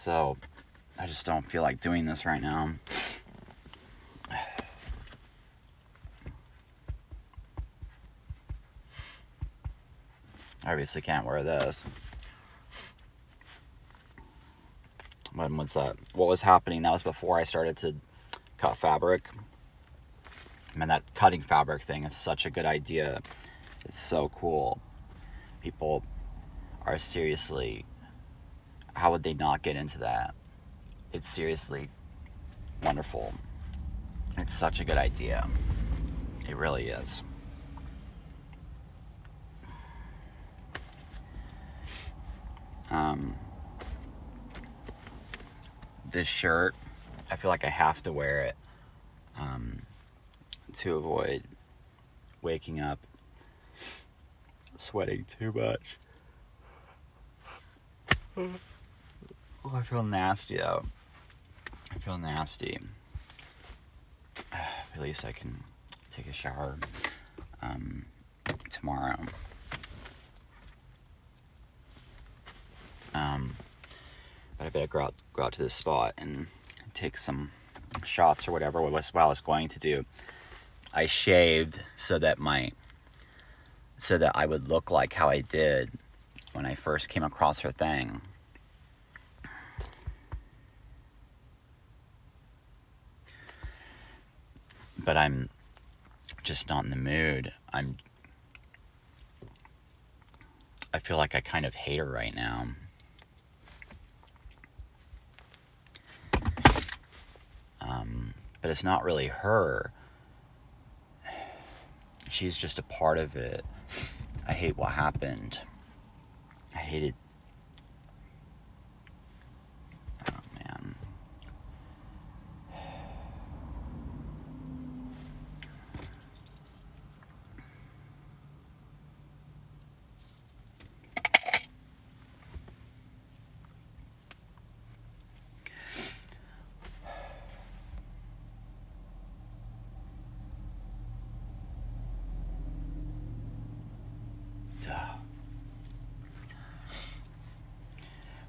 So I just don't feel like doing this right now. I obviously can't wear this. What was happening? That was before I started to cut fabric. Man, that cutting fabric thing is such a good idea. It's so cool. People are seriously, how would they not get into that? It's seriously wonderful. It's such a good idea. It really is. This shirt, I feel like I have to wear it to avoid waking up sweating too much. Oh, I feel nasty though. I feel nasty. At least I can take a shower tomorrow. But I better go out to this spot and take some shots or whatever. What I was going to do. I shaved so that I would look like how I did when I first came across her thing. But I'm just not in the mood. I feel like I kind of hate her right now. But it's not really her. She's just a part of it. I hate what happened. I hated... Oh, man.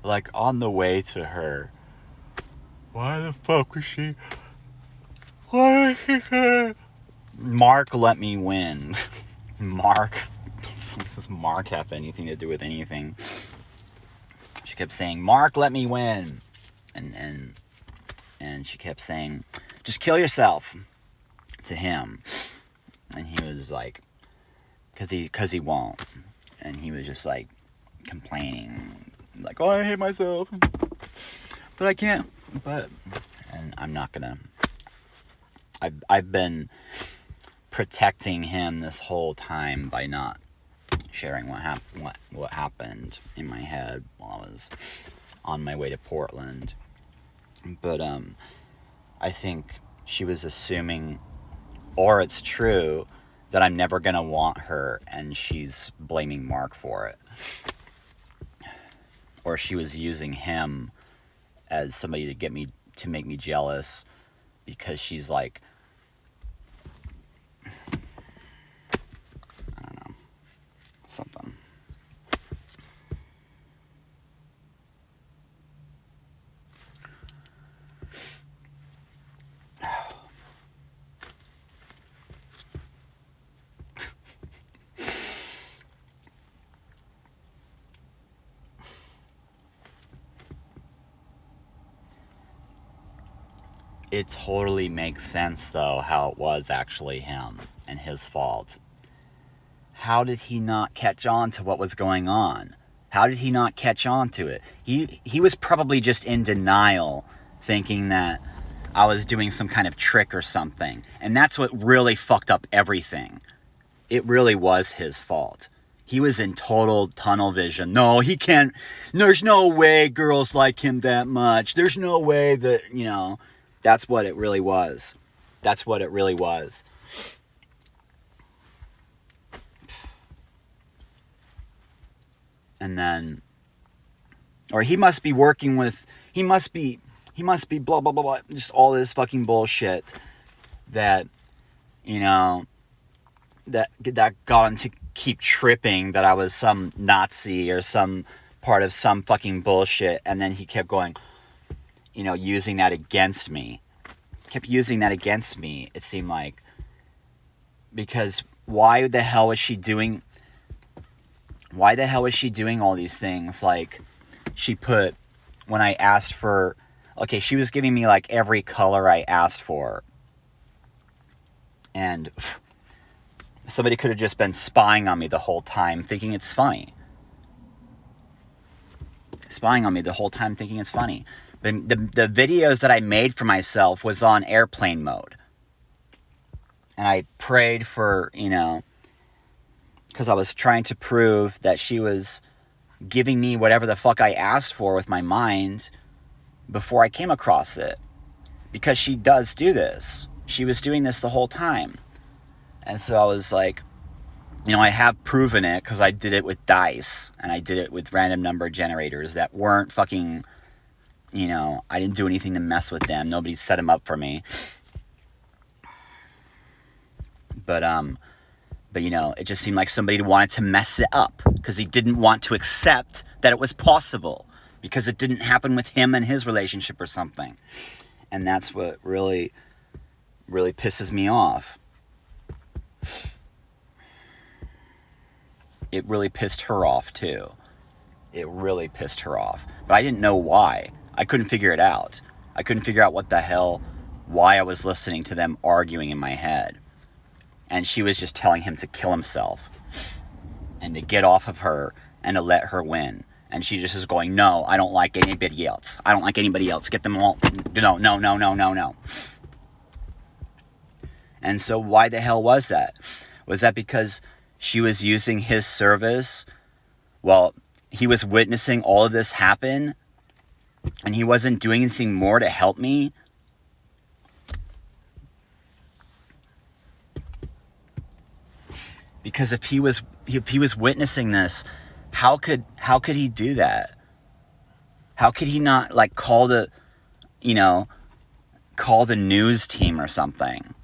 Like, on the way to her, why the fuck was she... Why Mark let me win. Mark? Does Mark have anything to do with anything? She kept saying, Mark let me win. And she kept saying, just kill yourself, to him. And he was like, cause he won't. And he was just like complaining, like, oh, I hate myself, but I can't. And I'm not gonna. I've been protecting him this whole time by not sharing what happened in my head while I was on my way to Portland. But I think she was assuming, or it's true, that I'm never gonna want her, and she's blaming Mark for it. Or she was using him as somebody to make me jealous, because she's like, I don't know, something. It totally makes sense, though, how it was actually him and his fault. How did he not catch on to what was going on? How did he not catch on to it? He was probably just in denial, thinking that I was doing some kind of trick or something. And that's what really fucked up everything. It really was his fault. He was in total tunnel vision. No, he can't. There's no way girls like him that much. There's no way that, that's what it really was. That's what it really was. And then, or he must be working with, he must be blah, blah, blah, blah, just all this fucking bullshit that, that got him to keep tripping that I was some Nazi or some part of some fucking bullshit. And then he kept going, using that against me. Kept using that against me, it seemed like. Because why the hell was she doing all these things? Like, she put, when I asked for, okay, she was giving me like every color I asked for. And somebody could have just been spying on me the whole time, thinking it's funny. Spying on me the whole time, thinking it's funny. But the videos that I made for myself was on airplane mode. And I prayed for, because I was trying to prove that she was giving me whatever the fuck I asked for with my mind before I came across it. Because she does do this. She was doing this the whole time. And so I was like, I have proven it because I did it with dice. And I did it with random number generators that weren't fucking, I didn't do anything to mess with them. Nobody set them up for me. But it just seemed like somebody wanted to mess it up because he didn't want to accept that it was possible because it didn't happen with him and his relationship or something. And that's what really, really pisses me off. It really pissed her off too. It really pissed her off. But I didn't know why. I couldn't figure it out. I couldn't figure out why I was listening to them arguing in my head. And she was just telling him to kill himself and to get off of her and to let her win. And she just is going, no, I don't like anybody else. I don't like anybody else. Get them all. No. And so why the hell was that? Was that because she was using his service? Well, he was witnessing all of this happen and he wasn't doing anything more to help me? Because if he was witnessing this, how could he do that? How could he not call the news team or something?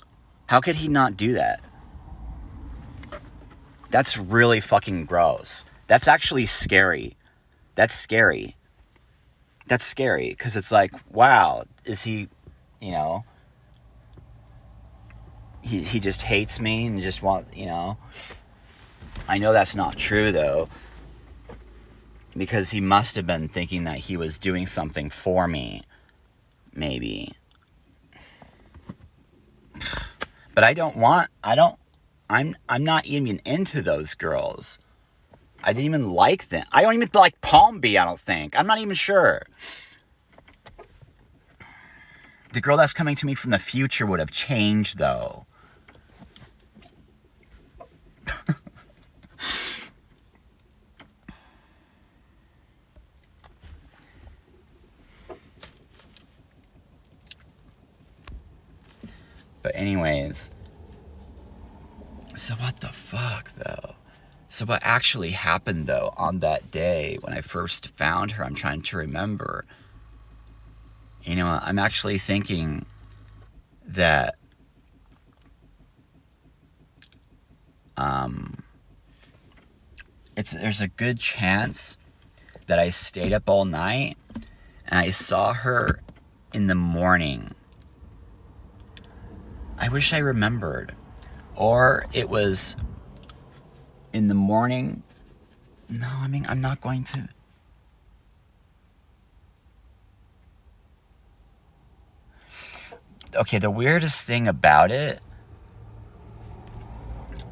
How could he not do that? That's really fucking gross. That's actually scary. That's scary. That's scary because it's like, wow, is he, He just hates me and just I know that's not true though, because he must have been thinking that he was doing something for me, maybe. But I'm not even into those girls. I didn't even like them. I don't even like Palm B, I don't think. I'm not even sure. The girl that's coming to me from the future would have changed though. But anyways, so what the fuck though? So what actually happened though on that day when I first found her? I'm trying to remember. I'm actually thinking that there's a good chance that I stayed up all night and I saw her in the morning. I wish I remembered. Or it was in the morning. No, I'm not going to. Okay, the weirdest thing about it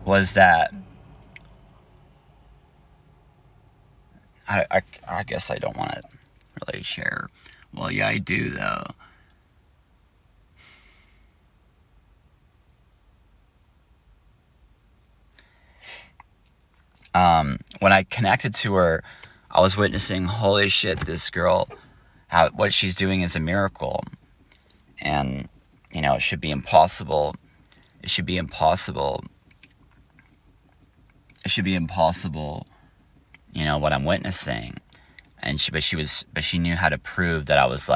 was that I guess I don't want to really share. Well, yeah, I do though. When I connected to her, I was witnessing, holy shit, this girl, what she's doing is a miracle. And, it should be impossible. It should be impossible. What I'm witnessing. And she knew how to prove that I was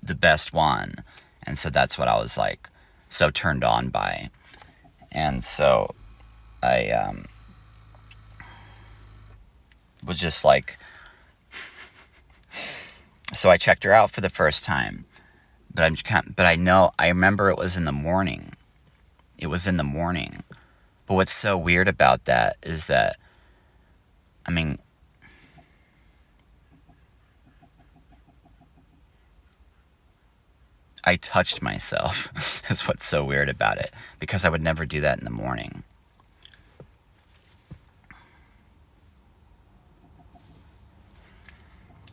the best one. And so that's what I was so turned on by. And so I was just like, so I checked her out for the first time, but I remember it was in the morning. It was in the morning. But what's so weird about that is that, I mean, I touched myself. Is what's so weird about it, because I would never do that in the morning.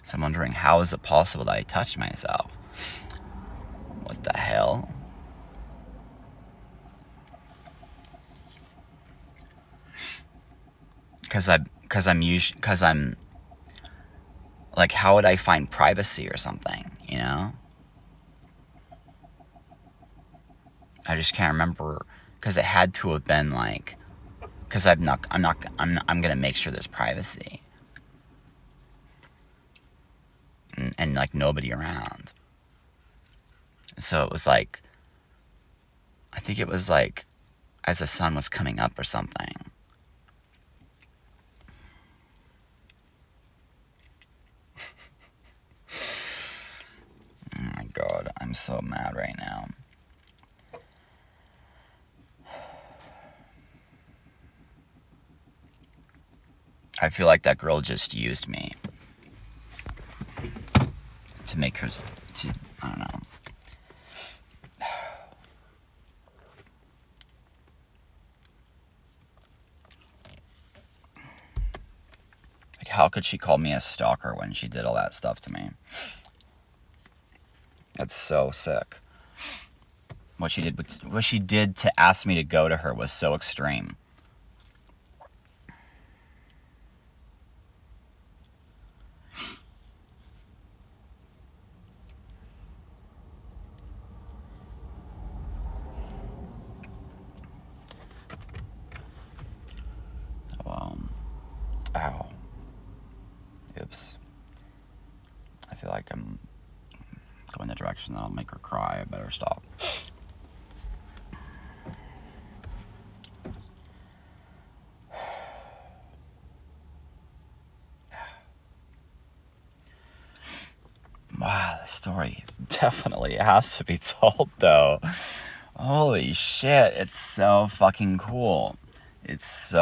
So I'm wondering, how is it possible that I touched myself? What the hell? Because I'm like, how would I find privacy or something, you know? I just can't remember, because it had to have been like, because I'm gonna make sure there's privacy. And like nobody around. So it was like, I think it was like as the sun was coming up or something. Oh my God, I'm so mad right now. I feel like that girl just used me to make her, I don't know. Like, how could she call me a stalker when she did all that stuff to me? That's so sick. What she did to ask me to go to her was so extreme. Ow. Oops. I feel like I'm going the direction that'll make her cry. I better stop. Wow, the story definitely has to be told, though. Holy shit, it's so fucking cool. It's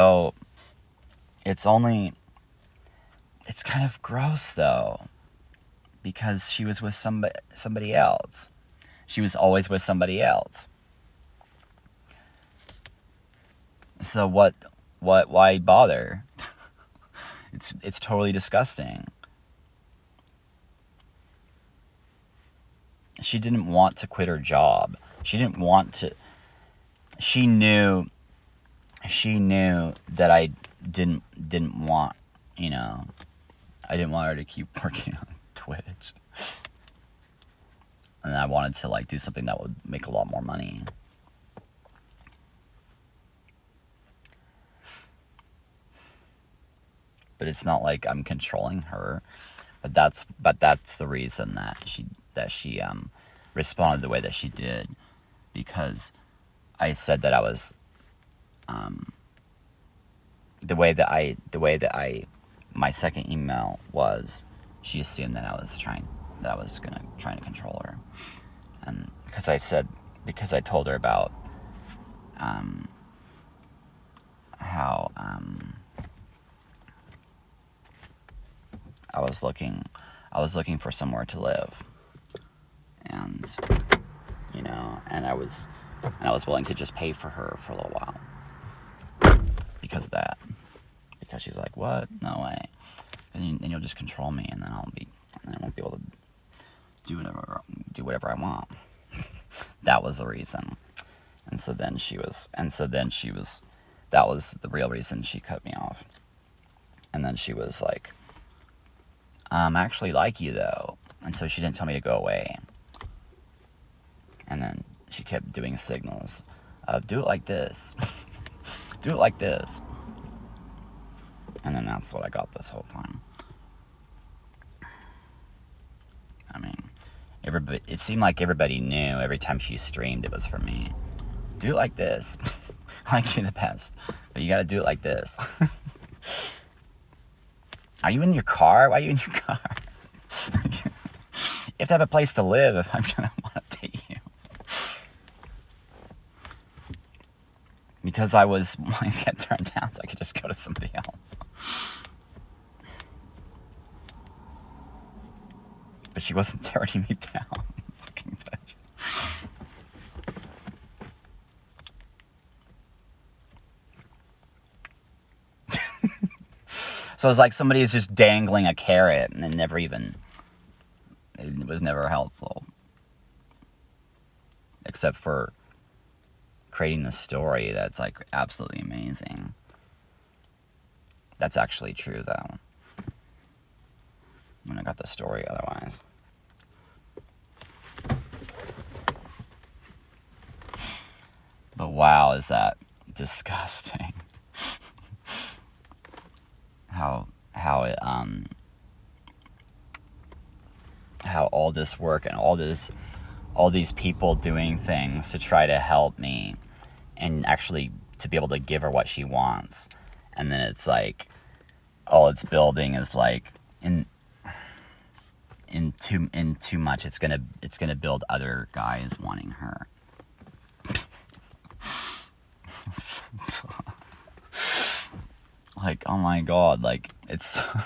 kind of gross, though, because she was with somebody else. She was always with somebody else. So why bother? It's totally disgusting. She didn't want to quit her job. She didn't want to. She knew that I didn't want, you know, I didn't want her to keep working on Twitch. And I wanted to like do something that would make a lot more money. But it's not like I'm controlling her. But that's the reason that she responded the way that she did, because I said that I was the way that I my second email was, she assumed that I was trying to control her. And because I told her about how I was looking for somewhere to live, and you know, and I was willing to just pay for her for a little while because of that. Because she's like, what? No way. And then you'll just control me, and then I won't be able to do whatever I want. That was the reason. And so then she was, that was the real reason she cut me off. And then she was like, I actually like you though. And so she didn't tell me to go away. And then she kept doing signals of, do it like this. Do it like this. And then that's what I got this whole time. I mean, it seemed like everybody knew every time she streamed it was for me. Do it like this. Like, you're the best. But you gotta do it like this. Are you in your car? Why are you in your car? You have to have a place to live if I'm gonna want to date you. Because I was wanting to get turned down so I could just go to somebody else. But she wasn't turning me down. Fucking bitch. So it's like somebody is just dangling a carrot and it was never helpful. Except for creating this story that's like absolutely amazing. That's actually true though. When I got the story otherwise. But wow, is that disgusting. How all this work and all these people doing things to try to help me and actually to be able to give her what she wants, and then it's like all it's building is like in too much it's gonna build other guys wanting her. Like, oh my god, like it's oh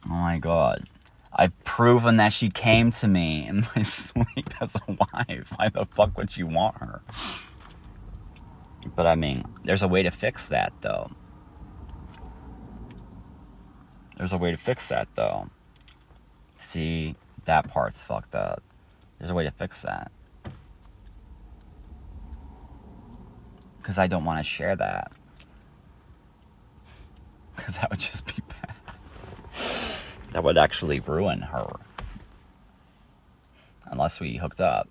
my god. I've proven that she came to me in my sleep as a wife. Why the fuck would you want her? But I mean, there's a way to fix that though. See, that part's fucked up. There's a way to fix that. Because I don't want to share that. Because that would just be bad. That would actually ruin her. Unless we hooked up.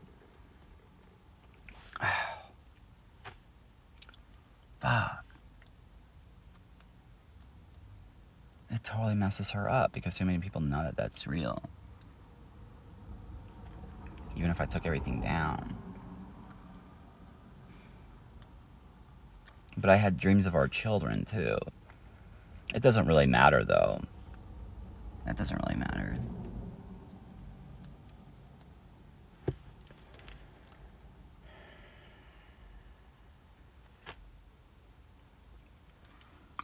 Fuck. It totally messes her up because too many people know that that's real. Even if I took everything down. But I had dreams of our children too. It doesn't really matter though. That doesn't really matter.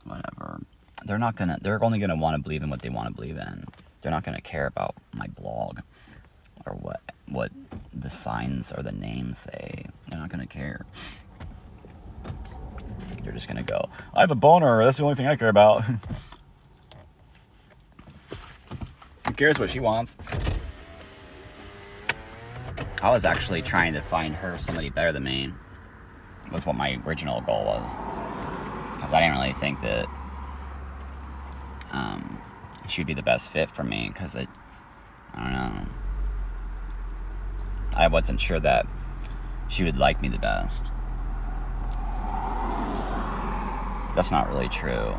Whatever. They're only gonna want to believe in what they want to believe in. They're not gonna care about my blog or what the signs or the names say. They're not gonna care. They're just gonna go, I have a boner, that's the only thing I care about. Who cares what she wants? I was actually trying to find her somebody better than me. Was what my original goal was. Because I didn't really think that she'd be the best fit for me. Because I don't know. I wasn't sure that she would like me the best. That's not really true.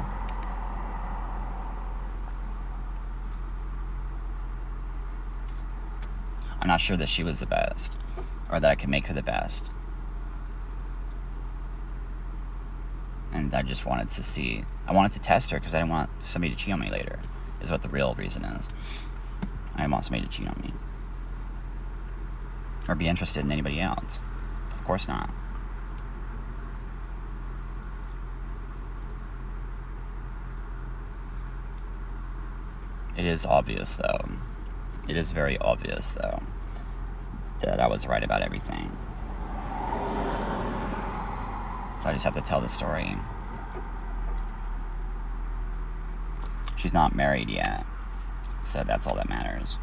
I'm not sure that she was the best, or that I could make her the best. And I just wanted to see, I wanted to test her because I didn't want somebody to cheat on me later, is what the real reason is. I didn't want somebody to cheat on me. Or be interested in anybody else. Of course not. It is obvious though. It is very obvious though that I was right about everything. So I just have to tell the story. She's not married yet, so that's all that matters.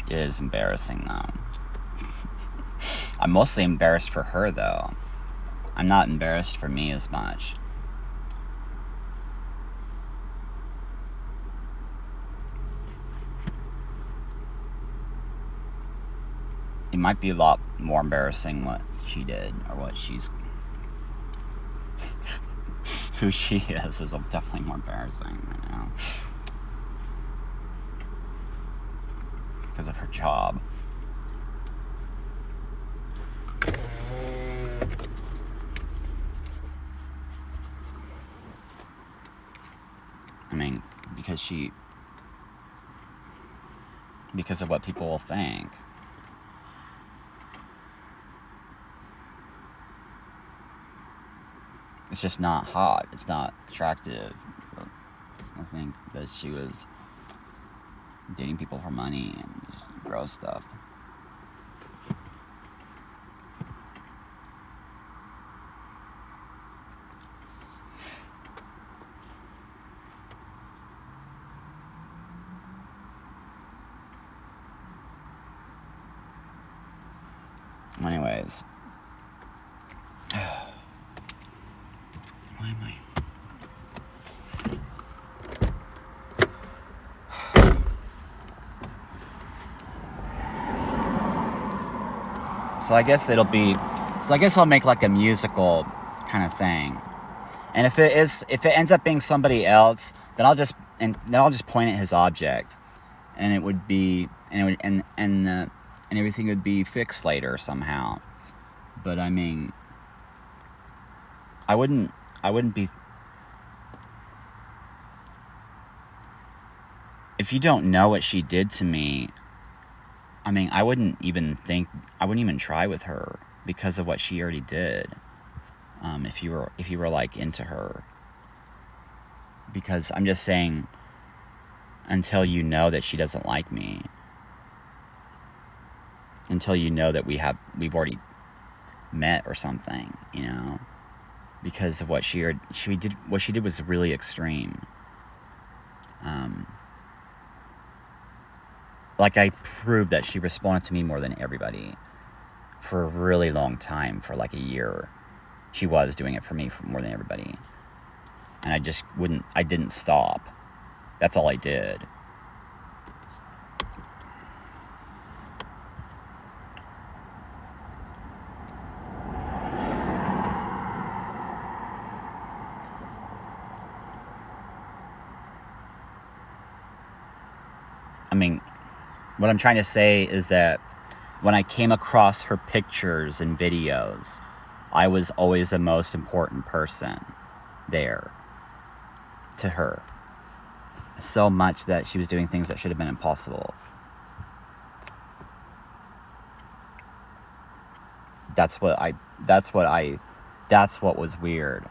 It is embarrassing though. I'm mostly embarrassed for her though. I'm not embarrassed for me as much. It might be a lot more embarrassing what she did, or what she's... who she is definitely more embarrassing right now. Because of her job. because of what people will think. It's just not hot. It's not attractive. I think that she was dating people for money and just gross stuff. Anyways. Why am I... So I guess I'll make like a musical kind of thing. And if it ends up being somebody else, then I'll just point at his object, and it would be, and everything would be fixed later somehow. But I mean, I wouldn't be, if you don't know what she did to me, I mean, I wouldn't even try with her because of what she already did. If you were like into her, because I'm just saying, until you know that she doesn't like me, until you know that we've already met or something, you know, because of what she did was really extreme. Like, I proved that she responded to me more than everybody for a really long time, for like a year. She was doing it for me more than everybody. And I didn't stop. That's all I did. I mean, what I'm trying to say is that when I came across her pictures and videos, I was always the most important person there to her. So much that she was doing things that should have been impossible. That's what was weird.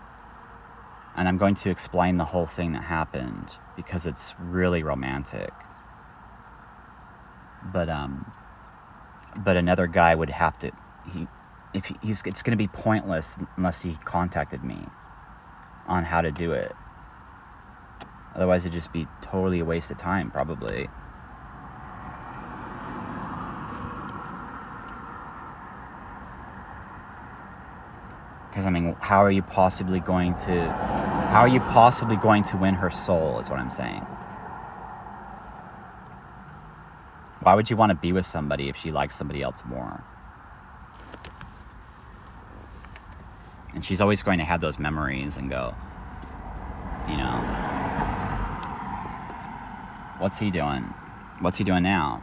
And I'm going to explain the whole thing that happened because it's really romantic. But another guy would have to, it's going to be pointless unless he contacted me on how to do it. Otherwise, it'd just be totally a waste of time, probably. Because, I mean, how are you possibly going to win her soul, is what I'm saying. Why would you want to be with somebody if she likes somebody else more? And she's always going to have those memories and go, you know, what's he doing? What's he doing now?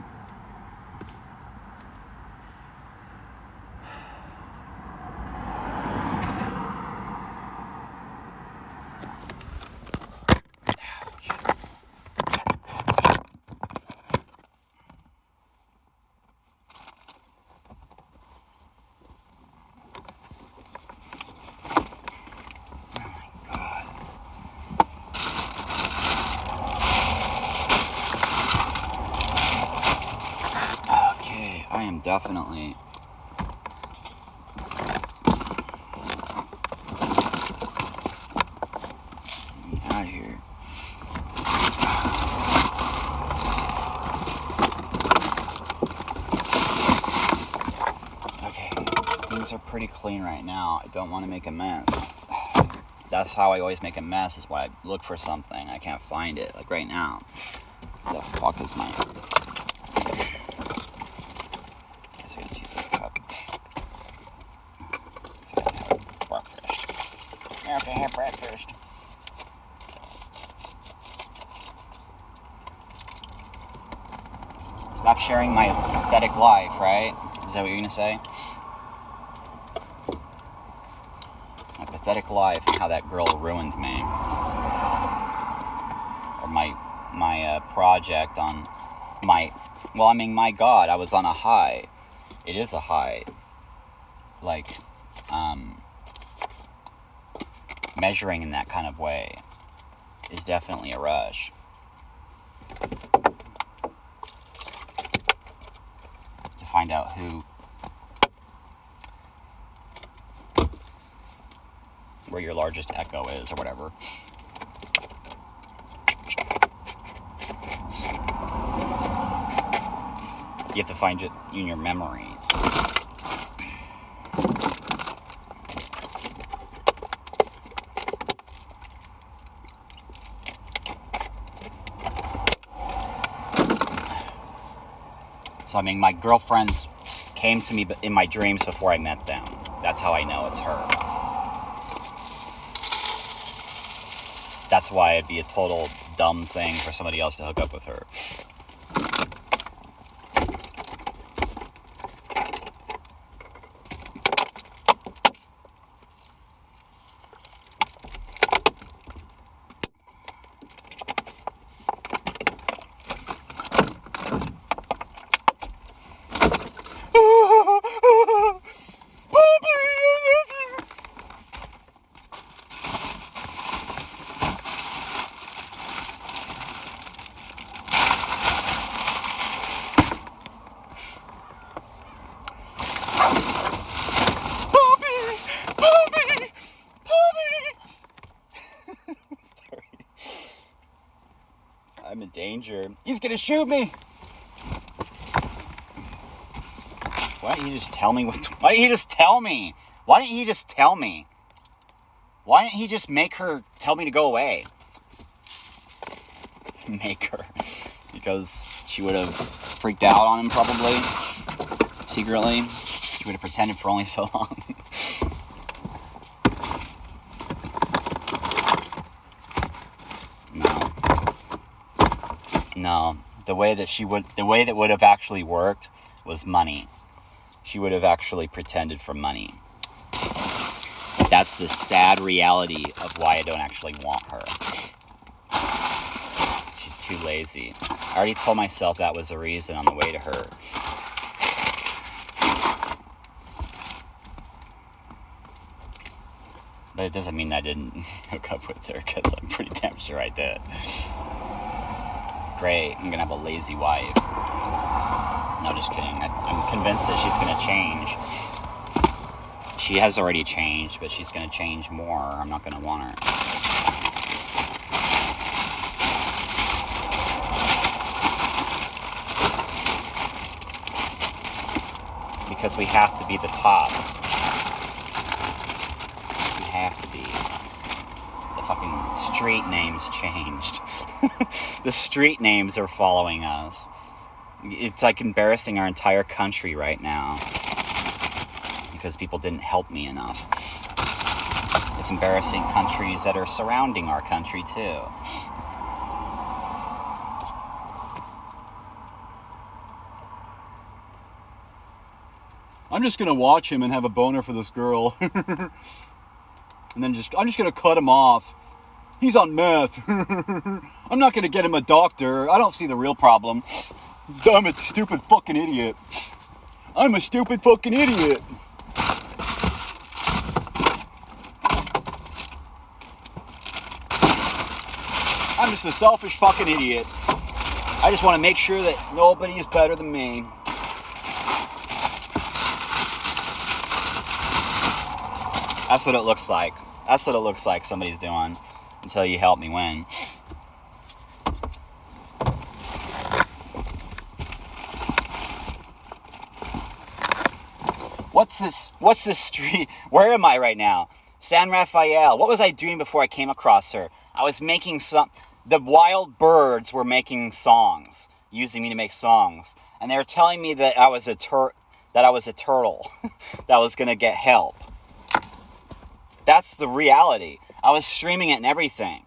I am definitely out of here. Okay, things are pretty clean right now. I don't want to make a mess. That's how I always make a mess, is when I look for something. I can't find it. Like right now. Where the fuck is my... After I have breakfast. Stop sharing my pathetic life, right? Is that what you're gonna say? My pathetic life and how that girl ruined me. Or project on my, well, I mean, my God, I was on a high. It is a high. Like, measuring in that kind of way is definitely a rush. To find out where your largest echo is or whatever. You have to find it in your memories. So, I mean, my girlfriends came to me in my dreams before I met them. That's how I know it's her. That's why it'd be a total dumb thing for somebody else to hook up with her. I'm in danger. He's gonna shoot me! Why don't you just tell me why didn't he just tell me? Why didn't he just tell me? Why didn't he just make her tell me to go away? Make her. Because she would have freaked out on him probably. Secretly. She would have pretended for only so long. No, the way that would have actually worked was money. She would have actually pretended for money. That's the sad reality of why I don't actually want her. She's too lazy. I already told myself that was the reason on the way to her. But it doesn't mean I didn't hook up with her, because I'm pretty damn sure I did. Great, I'm gonna have a lazy wife. No, just kidding. I'm convinced that she's gonna change. She has already changed, but she's gonna change more. I'm not gonna want her. Because we have to be the top. We have to be. The fucking street names changed. The street names are following us. It's like embarrassing our entire country right now. Because people didn't help me enough. It's embarrassing countries that are surrounding our country too. I'm just gonna watch him and have a boner for this girl. And then I'm just gonna cut him off. He's on meth. I'm not gonna get him a doctor. I don't see the real problem. I'm a stupid fucking idiot. I'm a stupid fucking idiot. I'm just a selfish fucking idiot. I just want to make sure that nobody is better than me. That's what it looks like. That's what it looks like somebody's doing. Until you help me win. What's this street? Where am I right now? San Rafael. What was I doing before I came across her? I was making the wild birds were making songs. Using me to make songs. And they were telling me that I was a turtle. That was gonna get help. That's the reality. I was streaming it and everything.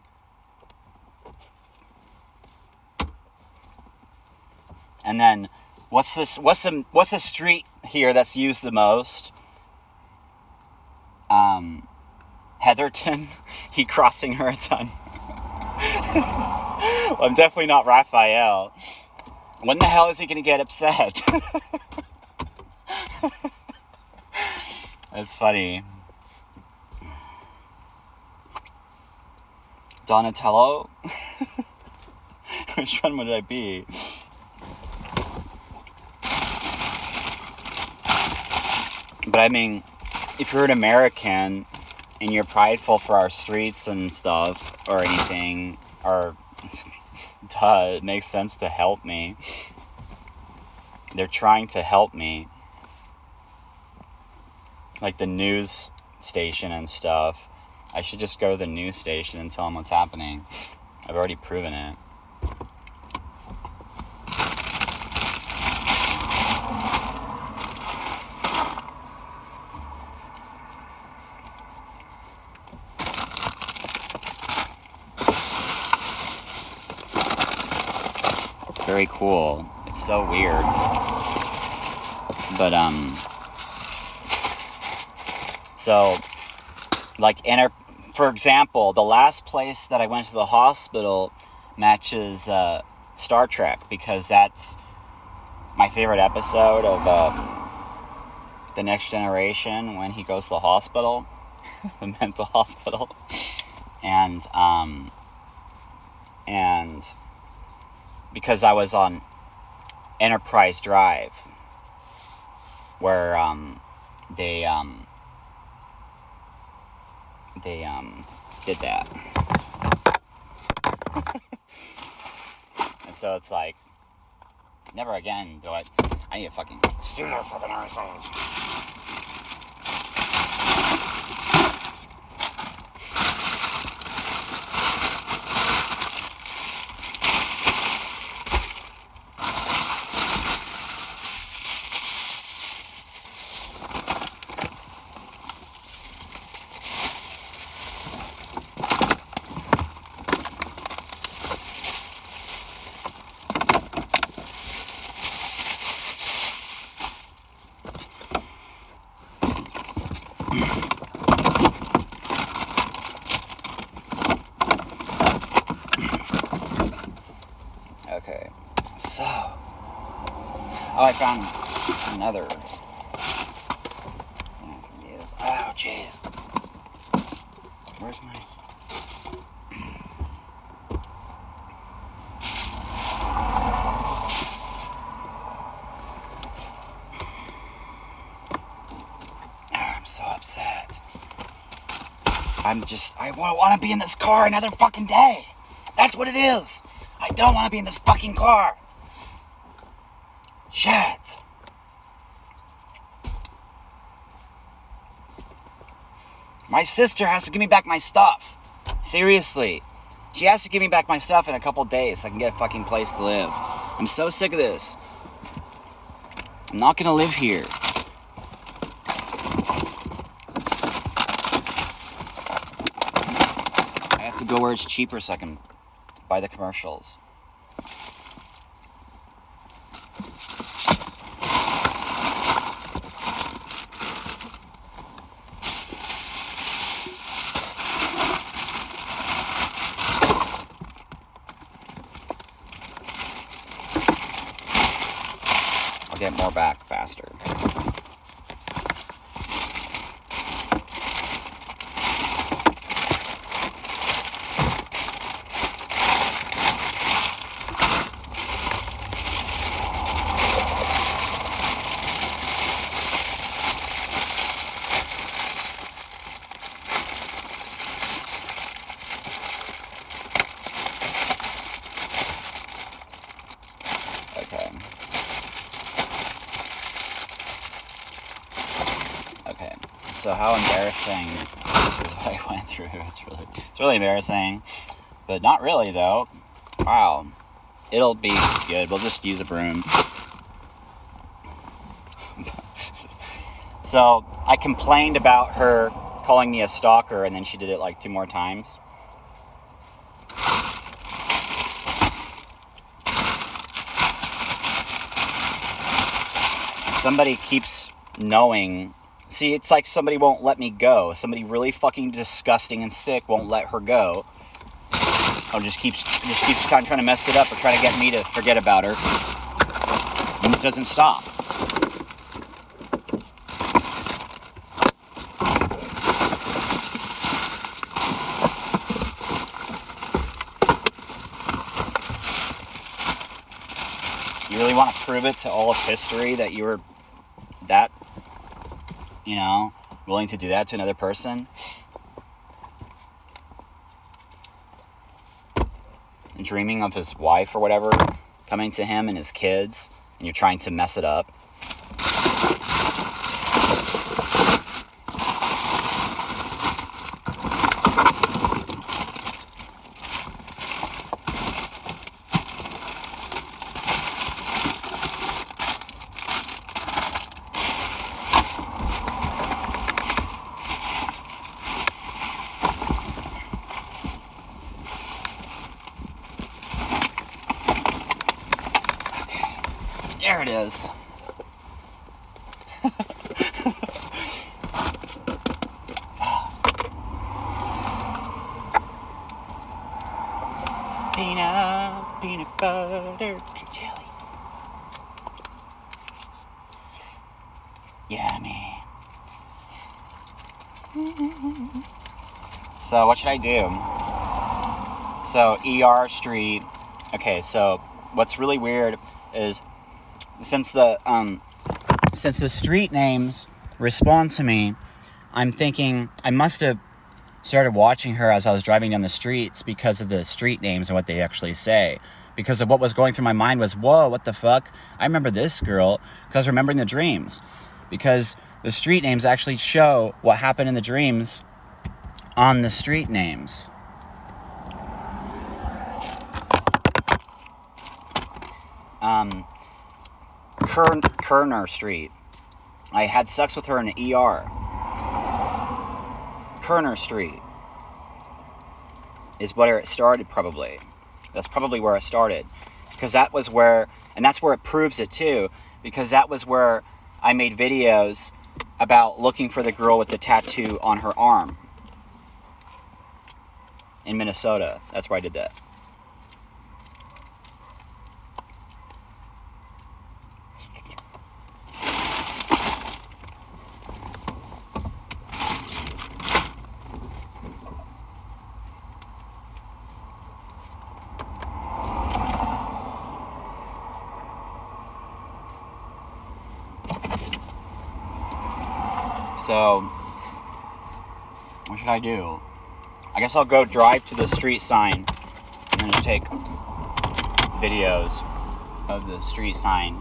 And then, what's the street here that's used the most? Heatherton. He crossing her a ton. Well, I'm definitely not Raphael. When the hell is he gonna get upset? That's funny. Donatello? Which one would I be? But I mean, if you're an American and you're prideful for our streets and stuff, or anything, or duh, it makes sense to help me. They're trying to help me. Like the news station and stuff. I should just go to the news station and tell them what's happening. I've already proven it. Very cool. It's so weird. But, so, like, for example, the last place that I went to the hospital matches Star Trek, because that's my favorite episode of The Next Generation, when he goes to the hospital, the mental hospital, and because I was on Enterprise Drive, where they did that. And so it's like, never again do I need to fucking see that fucking assholes. Okay, so, I found another. Oh, jeez. Where's my? I'm so upset. I want to be in this car another fucking day. That's what it is. I don't want to be in this fucking car. Shit. My sister has to give me back my stuff. Seriously. She has to give me back my stuff in a couple days so I can get a fucking place to live. I'm so sick of this. I'm not gonna live here. I have to go where it's cheaper so I can buy the commercials. I'll get more back faster. Okay, so how embarrassing is what I went through. It's really embarrassing, but not really though. Wow, it'll be good. We'll just use a broom. So I complained about her calling me a stalker, and then she did it like 2 more times. Somebody keeps knowing. See, it's like somebody won't let me go. Somebody really fucking disgusting and sick won't let her go. just keeps trying to mess it up or try to get me to forget about her. And it doesn't stop. You really want to prove it to all of history that you were that, willing to do that to another person? And dreaming of his wife or whatever coming to him and his kids, and you're trying to mess it up. There it is. Peanut butter jelly. Yummy. So what should I do? So ER Street. Okay, so what's really weird is since the street names respond to me, I'm thinking I must have started watching her as I was driving down the streets because of the street names and what they actually say. Because of what was going through my mind was, whoa, what the fuck? I remember this girl because I was remembering the dreams. Because the street names actually show what happened in the dreams on the street names. Kerner Street. I had sex with her in the ER. Kerner Street is where it started, probably. That's probably where it started. Because that was where, and that's where it proves it too, because that was where I made videos about looking for the girl with the tattoo on her arm. In Minnesota. That's where I did that. So, what should I do? I guess I'll go drive to the street sign and then just take videos of the street sign.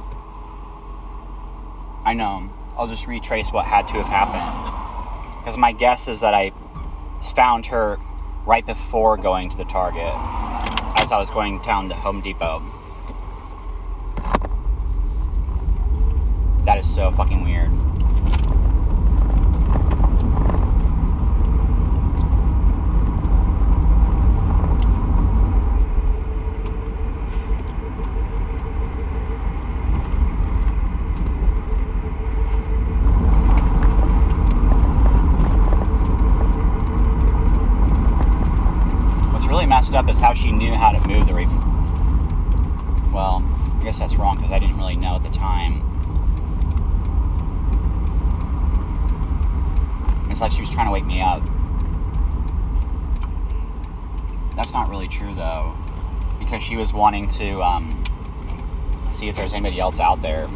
I know, I'll just retrace what had to have happened. Because my guess is that I found her right before going to the Target as I was going down to Home Depot. That is so fucking weird. Messed up is how she knew how to move the well, I guess that's wrong because I didn't really know at the time. It's like she was trying to wake me up. That's not really true though, because she was wanting to see if there's anybody else out there.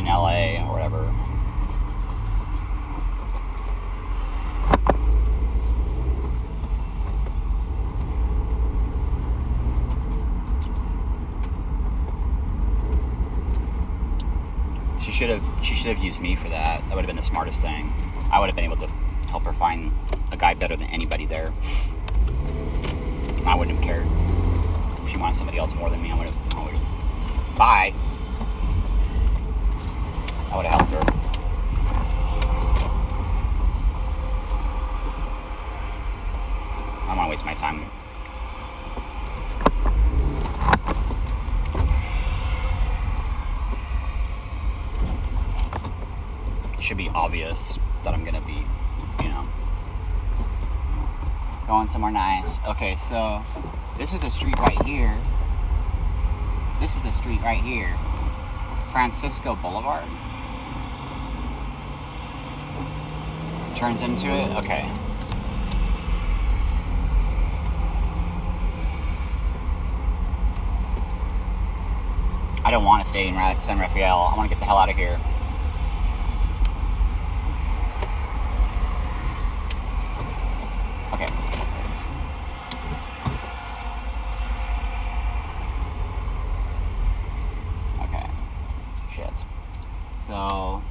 LA or whatever. She should have used me for that. That would have been the smartest thing. I would have been able to help her find a guy better than anybody there. I wouldn't have cared. If she wanted somebody else more than me, I would have said, bye. I would have helped her. I don't want to waste my time. should be obvious that I'm gonna be, you know, going somewhere nice. Okay, so this is the street right here. This is the street right here. Francisco Boulevard. Turns into it? Okay. I don't want to stay in San Rafael. I want to get the hell out of here. Okay. Okay. Shit. So...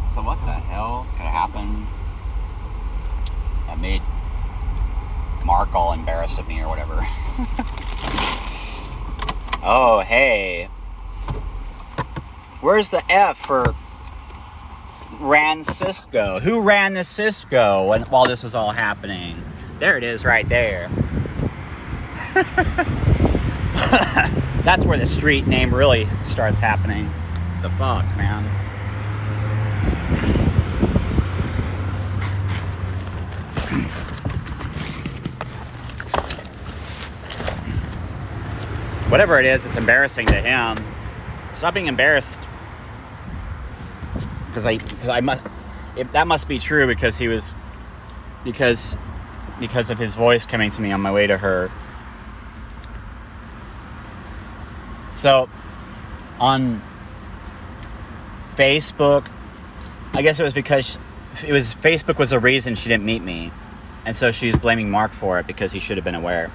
So what the hell could have happened that made Mark all embarrassed of me or whatever? Oh, hey. Where's the F for ran Cisco? Who ran the Cisco while this was all happening? There it is right there. That's where the street name really starts happening. The fuck, man. Whatever it is, it's embarrassing to him. Stop being embarrassed. Because I must. That must be true because he was. Because of his voice coming to me on my way to her. So, on Facebook, I guess it was because Facebook was the reason she didn't meet me, and so she's blaming Mark for it because he should have been aware.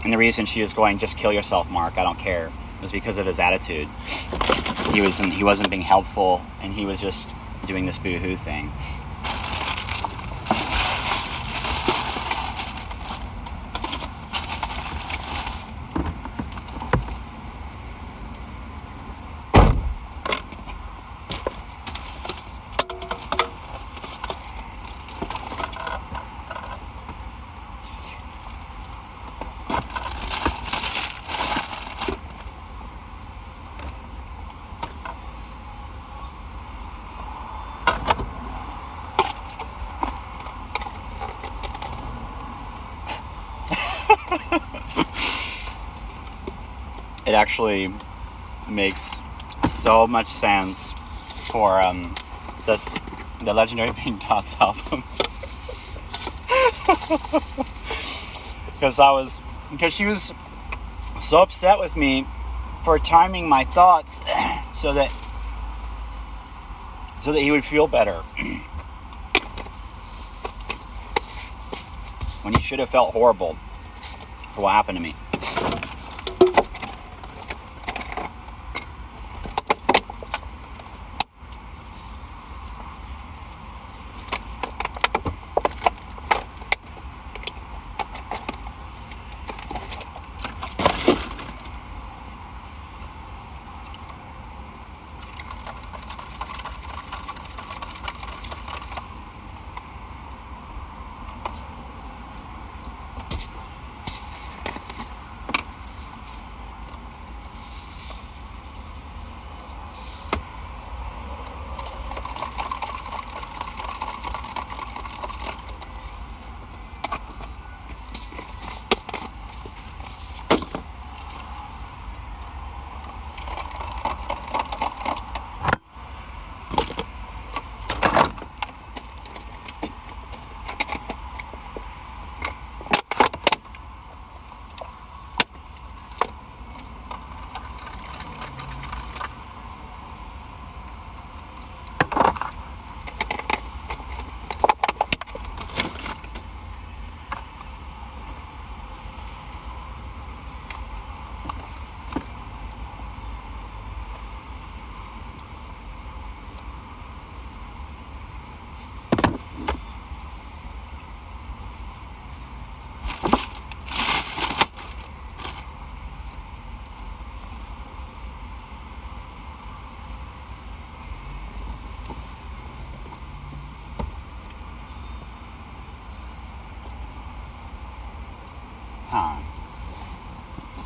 And the reason she was going, just kill yourself, Mark, I don't care, was because of his attitude. He wasn't being helpful, and he was just doing this boo-hoo thing. It actually makes so much sense for the Legendary Pink Dots album. Because she was so upset with me for timing my thoughts so that he would feel better. When he should have felt horrible for what happened to me.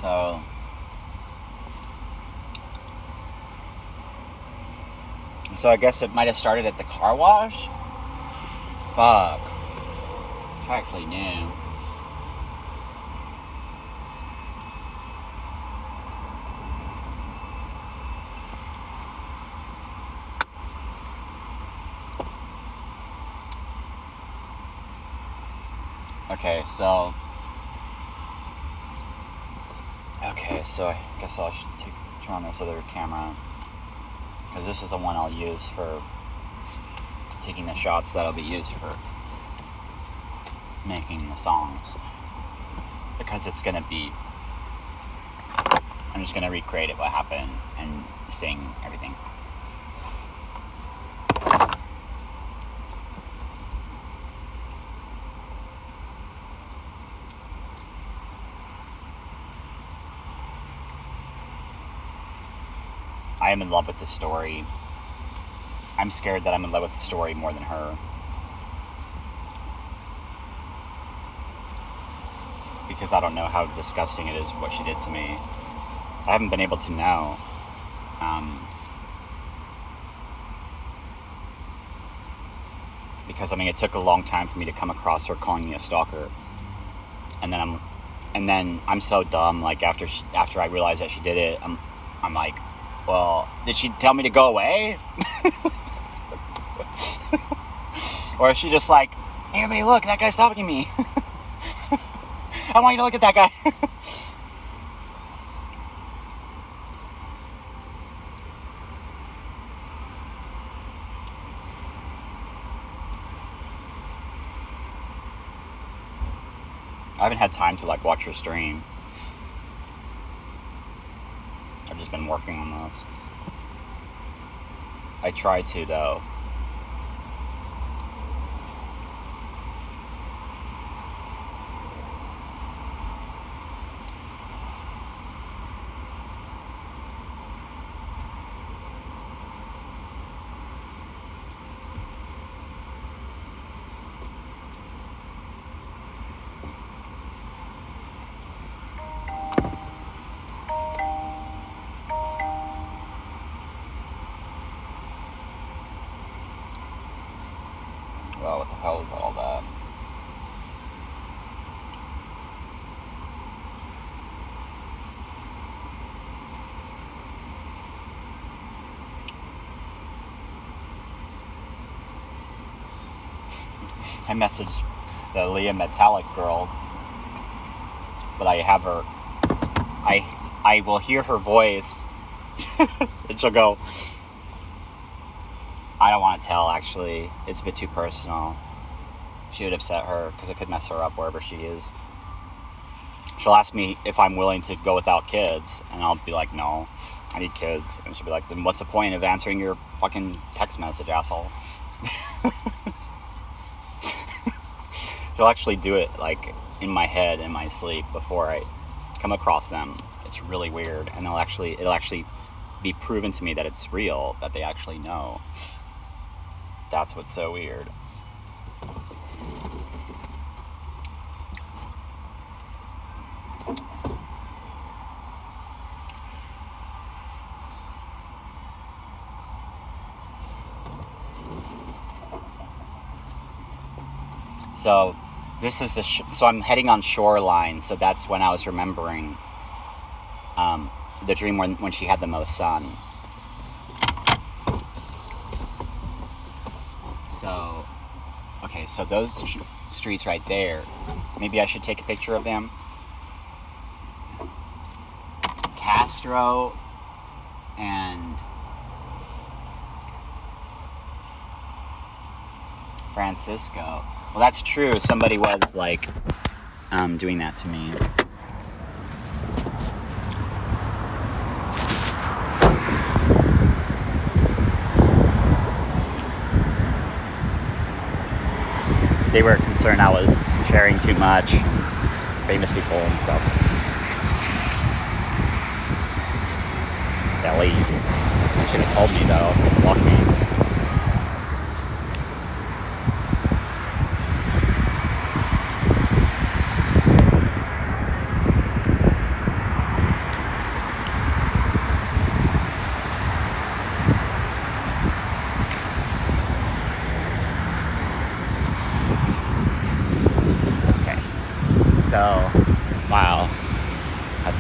So I guess it might have started at the car wash. Fuck. I actually knew. Okay, so I guess I should turn on this other camera, because this is the one I'll use for taking the shots that'll be used for making the songs, because it's gonna be, I'm just gonna recreate it, what happened, and sing everything. I am in love with the story. I'm scared that I'm in love with the story more than her. Because I don't know how disgusting it is what she did to me. I haven't been able to know. Because I mean, it took a long time for me to come across her calling me a stalker. And then I'm so dumb, like after I realized that she did it, I'm like, well, did she tell me to go away? Or is she just like, hey, everybody look, that guy's stalking me. I want you to look at that guy. I haven't had time to like watch her stream. I've just been working on this. I try to though. Well, what the hell is all that? I messaged the Leah Metallic girl, but I have her, I will hear her voice, and she'll go, I don't want to tell, actually. It's a bit too personal. She would upset her, because it could mess her up wherever she is. She'll ask me if I'm willing to go without kids, and I'll be like, no, I need kids. And she'll be like, then what's the point of answering your fucking text message, asshole? She'll actually do it, like, in my head, in my sleep, before I come across them. It's really weird, and it'll actually be proven to me that it's real, that they actually know. That's what's so weird. So this is so I'm heading on Shoreline, so that's when I was remembering the dream when she had the most sun. So, okay, so those streets right there, maybe I should take a picture of them. Castro and Francisco. Well, that's true. Somebody was like doing that to me. They were concerned I was sharing too much, famous people and stuff. At least. They should have told me though, blocked me.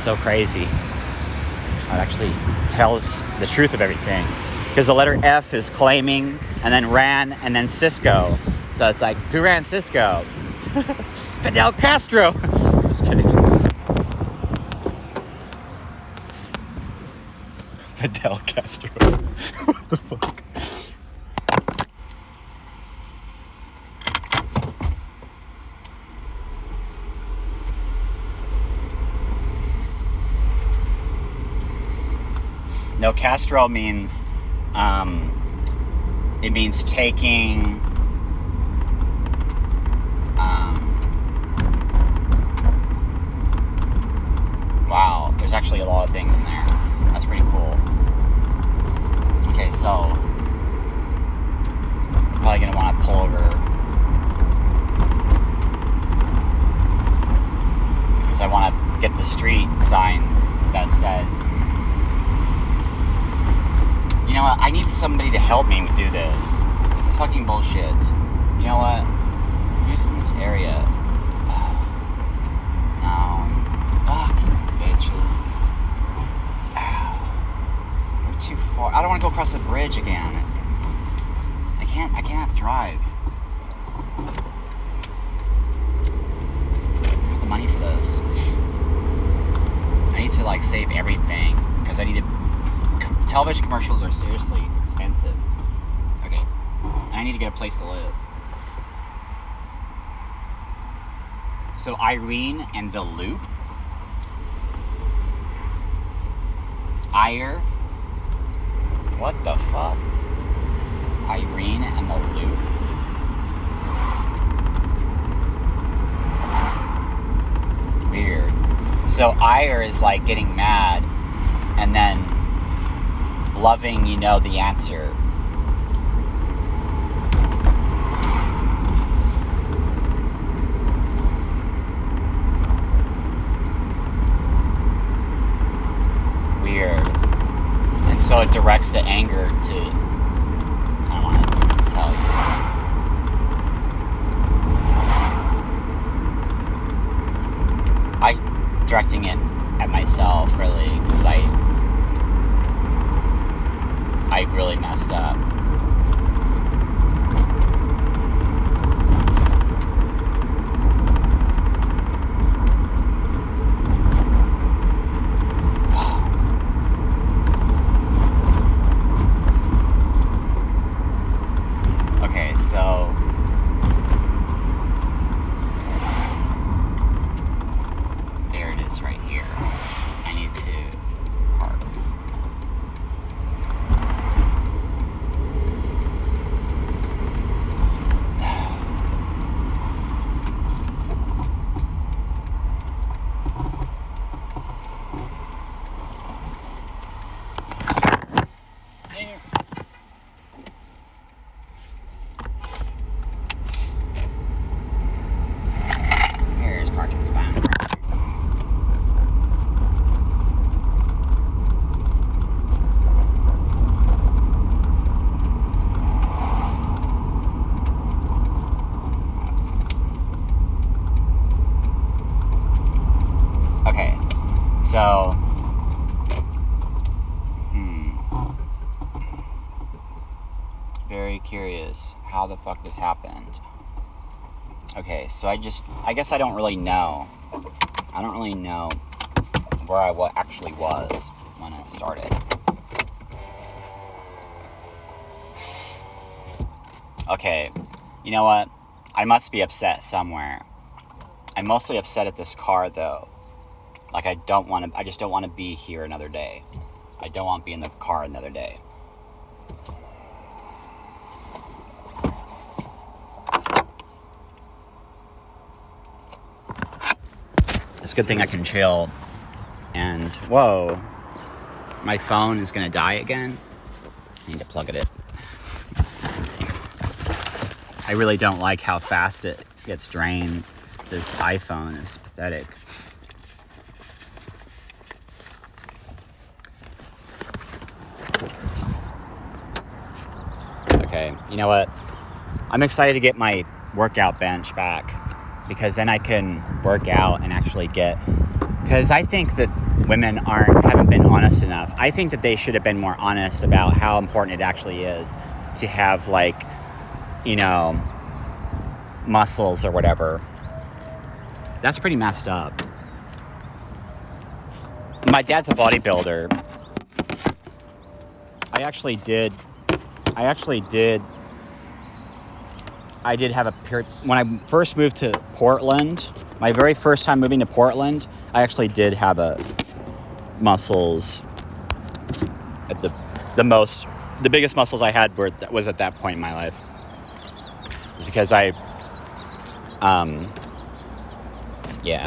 It's so crazy. It actually tells the truth of everything. Because the letter F is claiming, and then ran, and then Cisco. So it's like, who ran Cisco? Fidel Castro. Just kidding. Fidel Castro. What the fuck? No, Castro means, it means taking, wow, there's actually a lot of things in there. That's pretty cool. Okay, so, I'm probably gonna want to pull over, because I want to get the street sign that says, you know what, I need somebody to help me do this. This is fucking bullshit. You know what? Who's in this area? No. Fucking bitches. We're too far. I don't want to go across the bridge again. I can't drive. I don't have the money for this. I need to like save everything because I need to. Television commercials are seriously expensive. Okay, I need to get a place to live. So Irene and the Loop. What the fuck? Irene and the Loop. Weird. So Ire is like getting mad, and then loving, you know, the answer. Weird. And so it directs the anger to, I don't want to tell you. I directing it at myself, really, because I really messed up. Okay, so there it is right here. I need to park. Here's parking spot. Okay, so very curious how the fuck this happened. Okay, so I guess I don't really know. I don't really know where I actually was when it started. Okay, you know what? I must be upset somewhere. I'm mostly upset at this car, though. Like, I just don't want to be here another day. I don't want to be in the car another day. It's a good thing I can chill. And, whoa, my phone is going to die again. I need to plug it in. I really don't like how fast it gets drained. This iPhone is pathetic. Okay, you know what? I'm excited to get my workout bench back because then I can work out and actually get... Because I think that women haven't been honest enough. I think that they should have been more honest about how important it actually is to have, like, you know, muscles or whatever. That's pretty messed up. My dad's a bodybuilder. I did have a period when I first moved to Portland. My very first time moving to Portland, I actually did have muscles at the biggest muscles I had was at that point in my life. It was because yeah.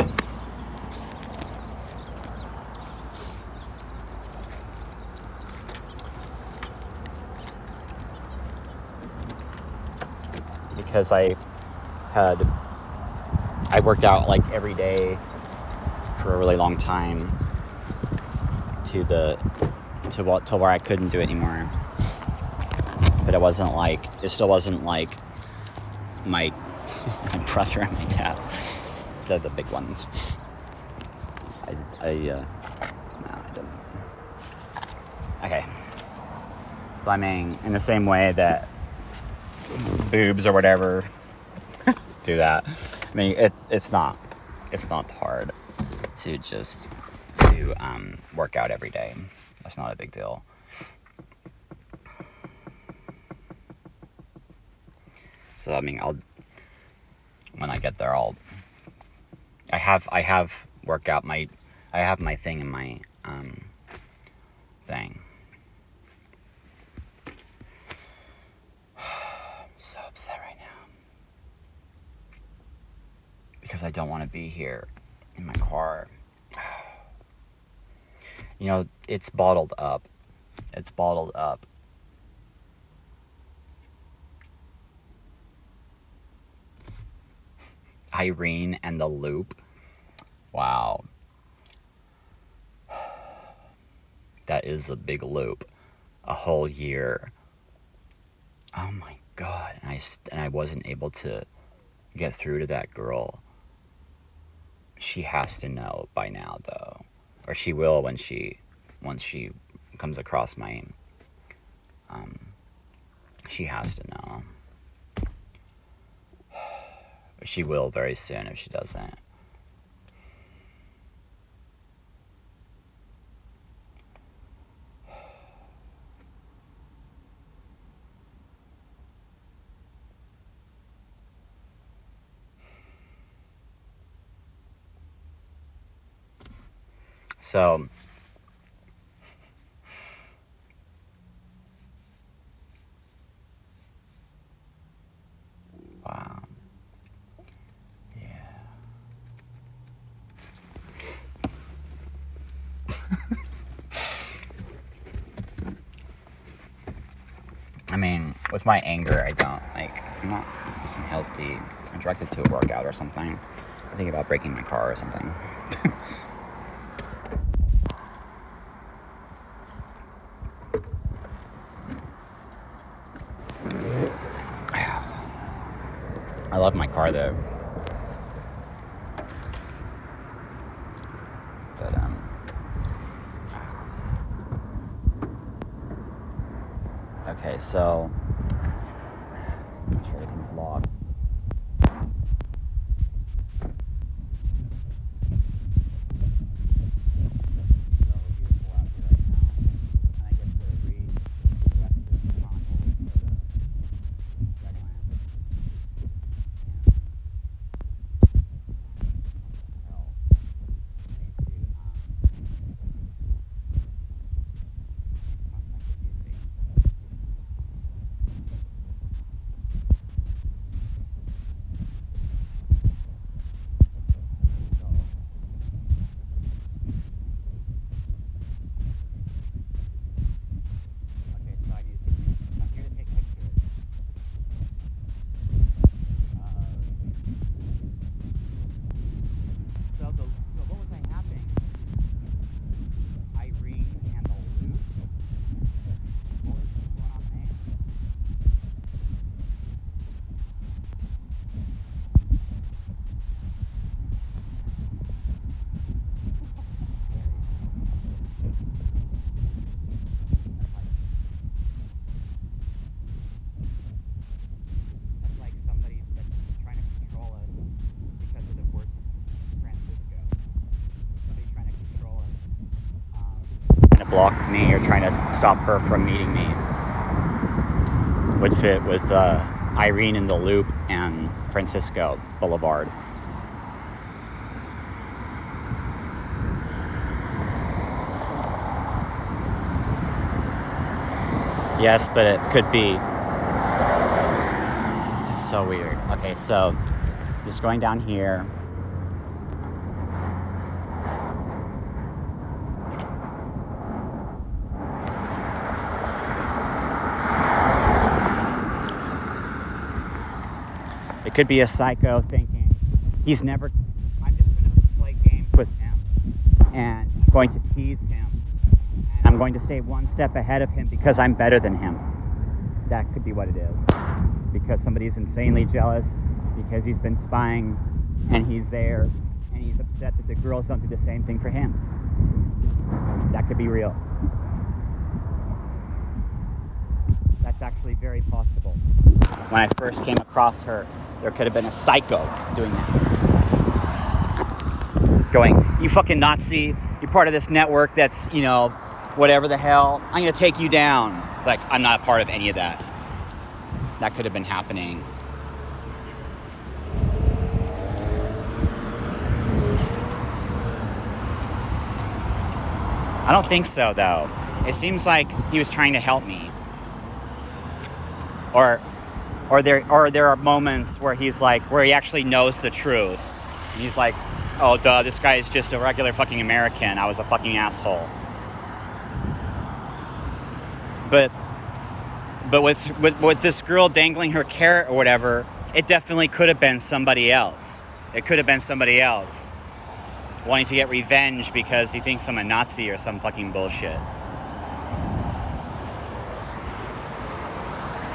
Because I worked out like every day for a really long time till where I couldn't do it anymore. But it still wasn't like my brother and my dad. They're the big ones. No, I don't. Okay. So I mean, in the same way that boobs or whatever do that. I mean, it's not hard to work out every day. That's not a big deal. So I mean, when I get there, I have workout I have my thing in my thing. So upset right now because I don't want to be here in my car. You know, it's bottled up. Irene and the Loop. Wow. That is a big loop. A whole year. Oh my God. And I wasn't able to get through to that girl. She has to know by now, though. Or she will once she comes across my she has to know. She will very soon if she doesn't. So, wow. Yeah. I mean, with my anger, I'm not healthy. I'm directed to a workout or something. I think about breaking my car or something. I love my car though. But okay, so make sure everything's locked. block me or trying to stop her from meeting me would fit with Irene in the Loop and Francisco Boulevard. Yes, but it could be. It's so weird. Okay, so just going down here. It could be a psycho thinking, I'm just going to play games with him, and I'm going to tease him, and I'm going to stay one step ahead of him because I'm better than him. That could be what it is. Because somebody's insanely jealous, because he's been spying, and he's there, and he's upset that the girls don't do the same thing for him. That could be real. That's actually very possible. When I first came across her, there could have been a psycho doing that. Going, you fucking Nazi, you're part of this network that's, whatever the hell, I'm going to take you down. It's like, I'm not a part of any of that. That could have been happening. I don't think so, though. It seems like he was trying to help me. Or there are moments where he's like, where he actually knows the truth. And he's like, oh, duh, this guy is just a regular fucking American. I was a fucking asshole. But with this girl dangling her carrot or whatever, it definitely could have been somebody else. It could have been somebody else wanting to get revenge because he thinks I'm a Nazi or some fucking bullshit.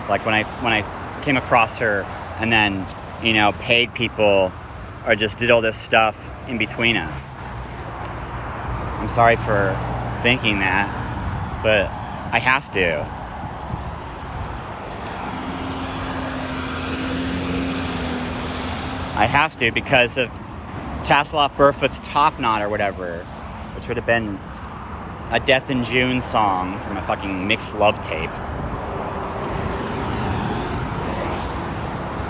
Like when I came across her and then, paid people or just did all this stuff in between us. I'm sorry for thinking that, but I have to. I have to because of Tasselhoff Burfoot's Top Knot or whatever, which would have been a Death in June song from a fucking mixed love tape.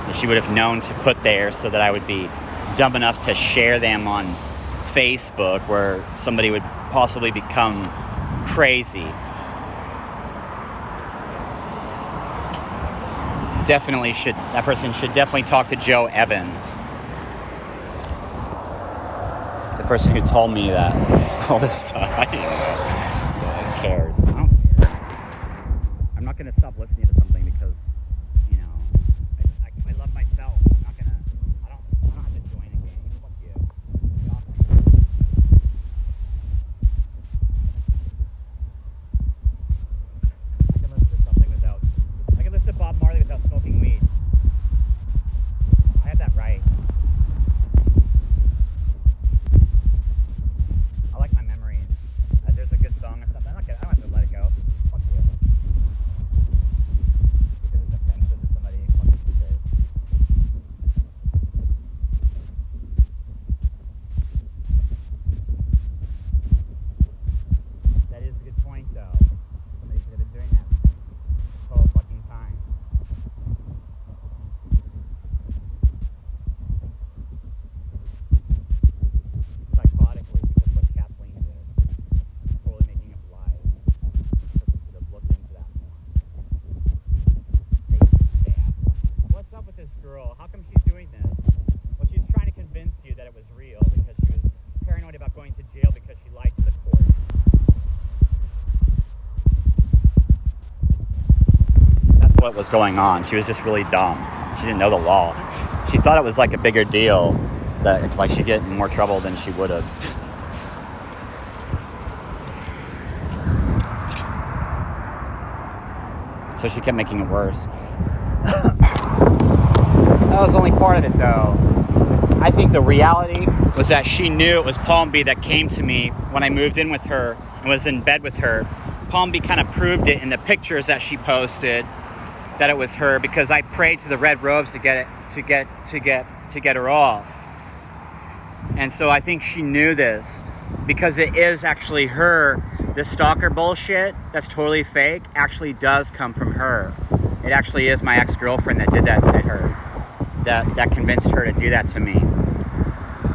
That she would have known to put there so that I would be dumb enough to share them on Facebook where somebody would possibly become crazy. That person should definitely talk to Joe Evans. The person who told me that all this stuff. I didn't know. Who cares? I don't care. I'm not going to stop listening to something because, I love myself. I don't have to join a game. Fuck you. Get off me. I can listen to Bob Marley without smoking weed. I have that right. I like my memories. There's a good song or something. I don't have to let it go. Fuck you. Because it's offensive to somebody. Fuck you. Who cares? That is a good point, though. Somebody could have been doing that this whole fucking time. Psychotically, because what Kathleen did is totally making up lies. The person should have looked into that more. Face the stab. What's up with this girl? How come she's doing this? Well, she's trying to convince you that it was real because she was paranoid about going to jail because she lied to the court. That's what was going on. She was just really dumb. She didn't know the law. She thought it was like a bigger deal, that like she'd get in more trouble than she would have. So she kept making it worse. That was only part of it, though. I think the reality was that she knew it was Palm B that came to me when I moved in with her and was in bed with her. Palm B kind of proved it in the pictures that she posted that it was her, because I prayed to the red robes to get her off. And so I think she knew this, because it is actually her this stalker bullshit that's totally fake actually does come from her. It actually is my ex-girlfriend that did that to her. That convinced her to do that to me.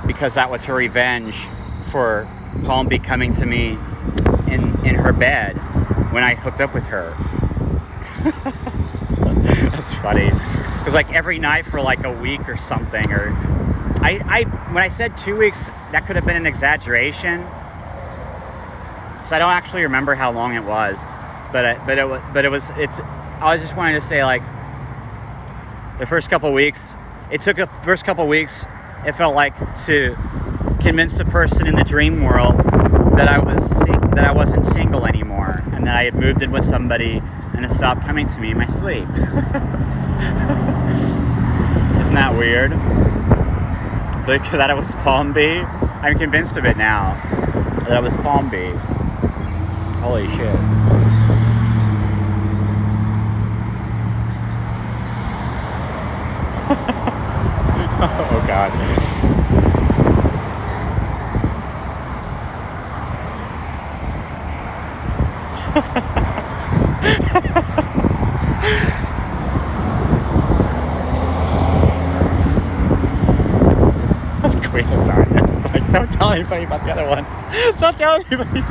Because that was her revenge for Palm B coming to me in her bed when I hooked up with her. That's funny. It was like every night for like a week or something. Or when I said 2 weeks, that could have been an exaggeration. So I don't actually remember how long it was, I just wanted to say, like, the first couple weeks. It took the first couple weeks. It felt like to convince the person in the dream world that I wasn't single anymore, and that I had moved in with somebody and it stopped coming to me in my sleep. Isn't that weird? But that it was Palm B. I'm convinced of it now. That it was Palm B. Holy shit. Oh God. That's Queen of Darkness. Like, don't tell anybody about the other one. Don't tell anybody.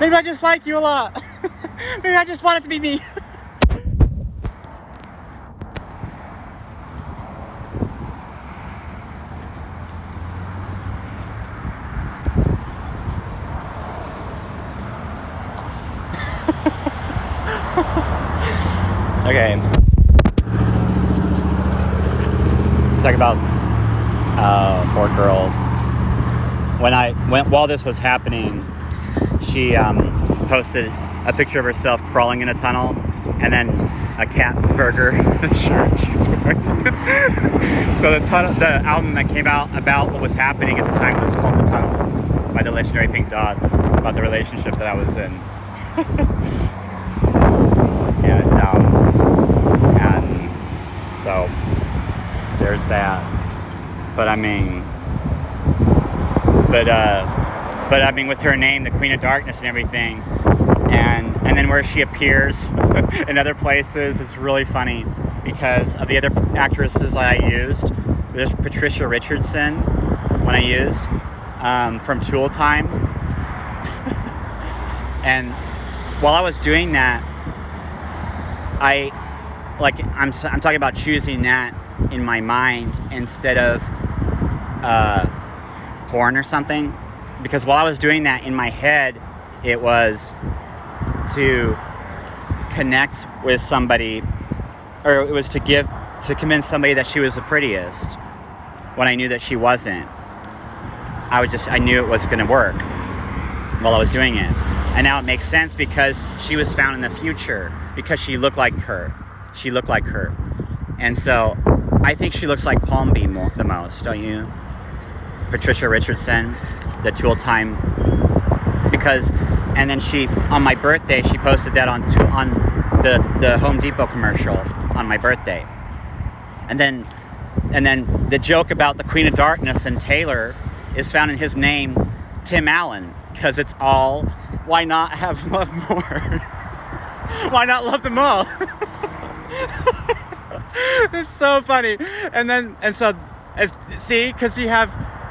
Maybe I just like you a lot. Maybe I just want it to be me. Okay. Talk about poor girl. While this was happening, she posted a picture of herself crawling in a tunnel, and then a cat burger shirt she was wearing. So the album that came out about what was happening at the time was called The Tunnel by the legendary Pink Dots, about the relationship that I was in. And so there's that. But I mean, with her name, the Queen of Darkness and everything, and then where she appears in other places, it's really funny because of the other actresses I used. There's Patricia Richardson, when I used, from Tool Time. And while I was doing that, I'm talking about choosing that in my mind instead of porn or something, because while I was doing that in my head, it was to connect with somebody, or it was to convince somebody that she was the prettiest when I knew that she wasn't. I knew it was going to work while I was doing it. And now it makes sense because she was found in the future, because she looked like her. And so I think she looks like Palm B the most, don't you? Patricia Richardson, the Tool Time. And then she, on my birthday, she posted that on the Home Depot commercial on my birthday. And then the joke about the Queen of Darkness and Taylor is found in his name, Tim Allen, because it's all, why not have love more? Why not love them all? It's so funny. Because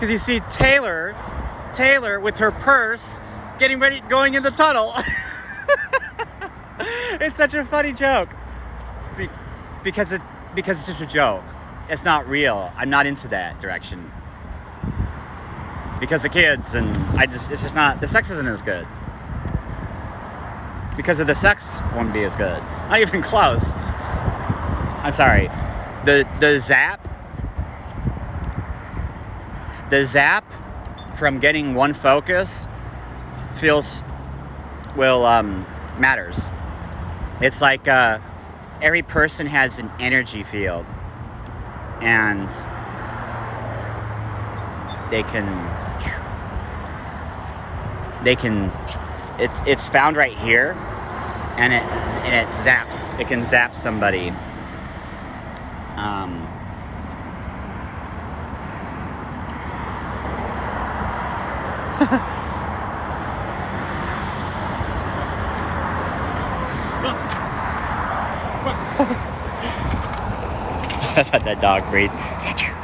you see Taylor with her purse going in the tunnel. It's such a funny joke. Because it's just a joke. It's not real. I'm not into that direction. Because the kids it's just not, the sex isn't as good. Because of the sex won't be as good. Not even close. I'm sorry. The zap from getting one focus matters. It's like every person has an energy field, and they can it's found right here, and it zaps. It can zap somebody. I thought that dog breathed. Is that true?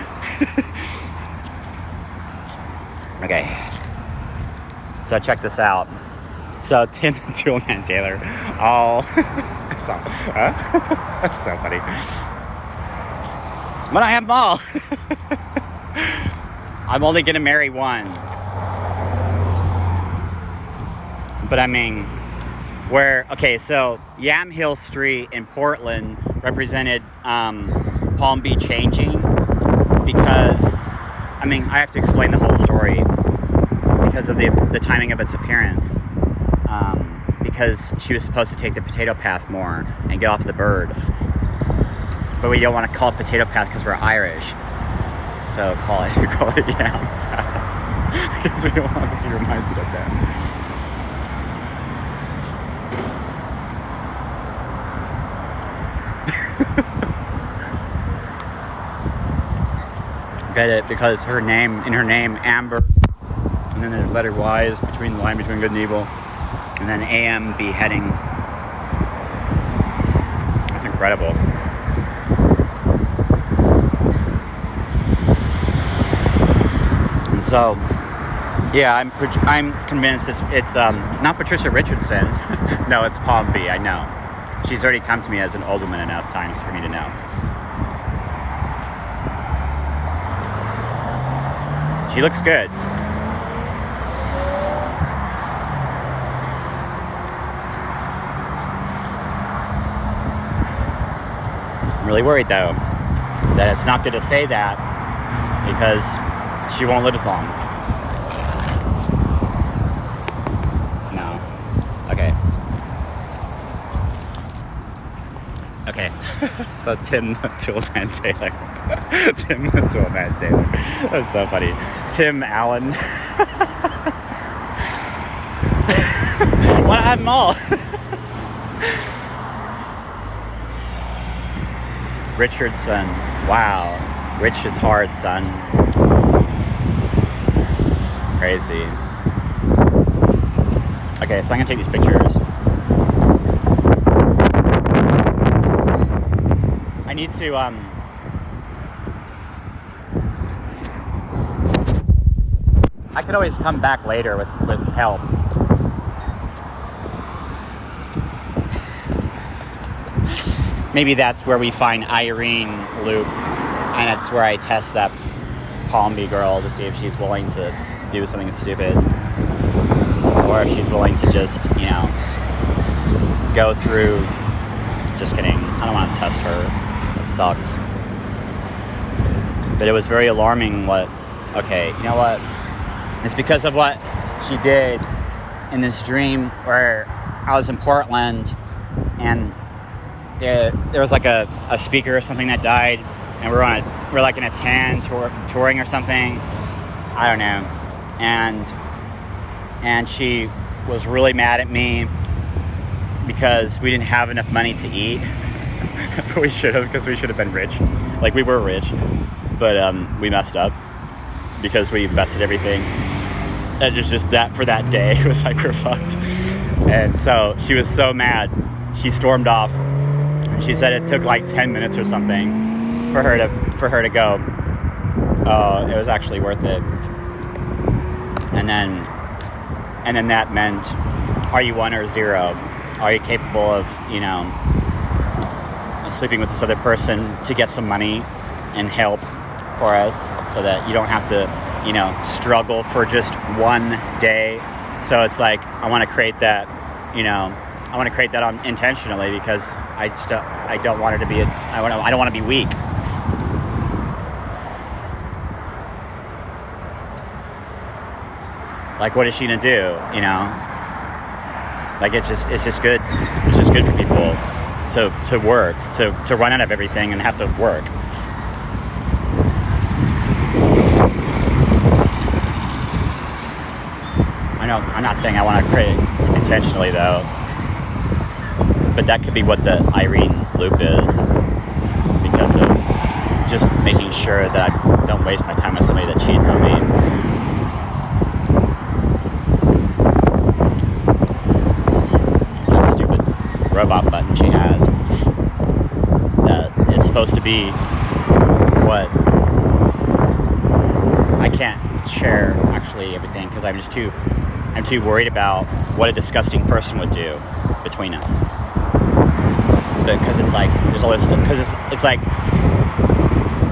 Okay. So check this out. So Tim the Toolman Taylor, that's so funny. But I have them all. I'm only gonna marry one. But I mean, so Yamhill Street in Portland represented Palm Beach changing, because, I mean, I have to explain the whole story because of the timing of its appearance. Because she was supposed to take the potato path more and get off the bird. But we don't want to call it potato path because we're Irish. So call it yam path. Because we don't want to be reminded of that. Get it? Because in her name, Amber, and then the letter Y is between the line between good and evil, and then AM beheading. That's incredible. And so, yeah, I'm convinced it's not Patricia Richardson. No, it's Palm B. I know. She's already come to me as an old woman enough times for me to know. She looks good. I'm really worried though that it's not good to say that because she won't live as long. No. Okay. So Tim the Toolman Taylor. Tim the Toolman Taylor. That's so funny. Tim Allen. Well, I have them all. Richardson. Wow. Rich is hard, son. Crazy. Okay, so I'm gonna take these pictures. I need to I could always come back later with help. Maybe that's where we find Irene Loop, and it's where I test that Palm Bee girl to see if she's willing to do something stupid, or if she's willing to just, you know, go through. Just kidding. I don't want to test her. It sucks. But it was very alarming okay, you know what? It's because of what she did in this dream where I was in Portland and there was like a speaker or something that died, and we're like in a tan touring or something. I don't know. And she was really mad at me because we didn't have enough money to eat. But we should have, because we should have been rich. Like, we were rich, but we messed up because we invested everything. And it's just that for that day, it was like, we're fucked. And so she was so mad, she stormed off. And she said it took like 10 minutes or something for her to go. Oh, it was actually worth it. And then that meant, are you 1 or 0? Are you capable of, you know, sleeping with this other person to get some money and help for us so that you don't have to, you know, struggle for just one day? So it's like, I want to create that, you know, I want to create that intentionally because I don't want her to be, I don't want to be weak. Like, what is she gonna do, you know? Like, it's just good. It's just good for people to work, to run out of everything and have to work. I know, I'm not saying I want to create intentionally though, but that could be what the Irene loop is, because of just making sure that I don't waste my time with somebody that cheats on me. supposed to be what I can't share actually everything because I'm too worried about what a disgusting person would do between us. Because it's like there's all this stuff. Because it's like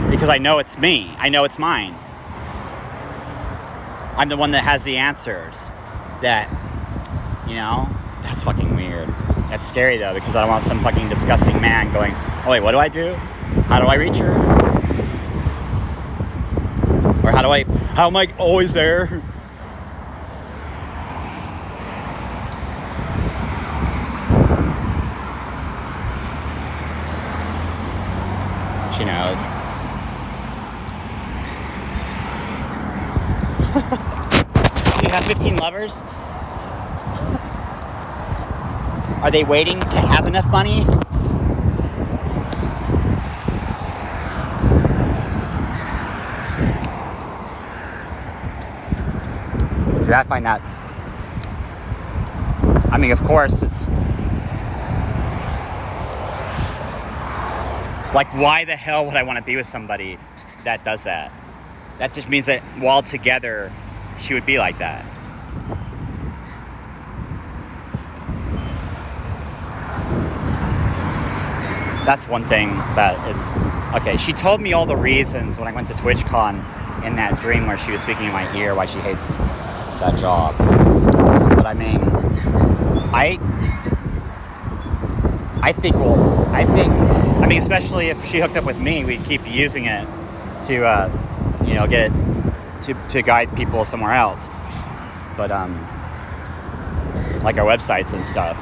because I know it's me. I know it's mine. I'm the one that has the answers. That, you know, that's fucking weird. That's scary though, because I don't want some fucking disgusting man going, oh wait, what do I do? How do I reach her? Or how am I always there? She knows. You have 15 lovers? Are they waiting to have enough money? So I find that, I mean, of course, it's like, why the hell would I want to be with somebody that does that? That just means that while together, she would be like that. That's one thing that is, okay, she told me all the reasons when I went to TwitchCon in that dream where she was speaking in my ear why she hates that job. But I mean, I mean, especially if she hooked up with me, we'd keep using it to, you know, get it to guide people somewhere else. But, like our websites and stuff.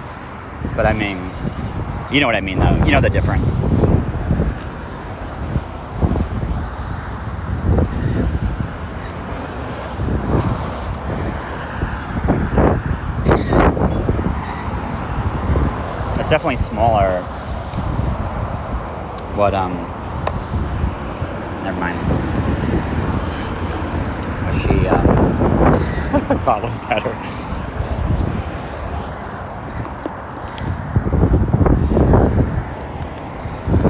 But I mean, you know what I mean, though. You know the difference. It's definitely smaller. What, never mind. What she, thought was better.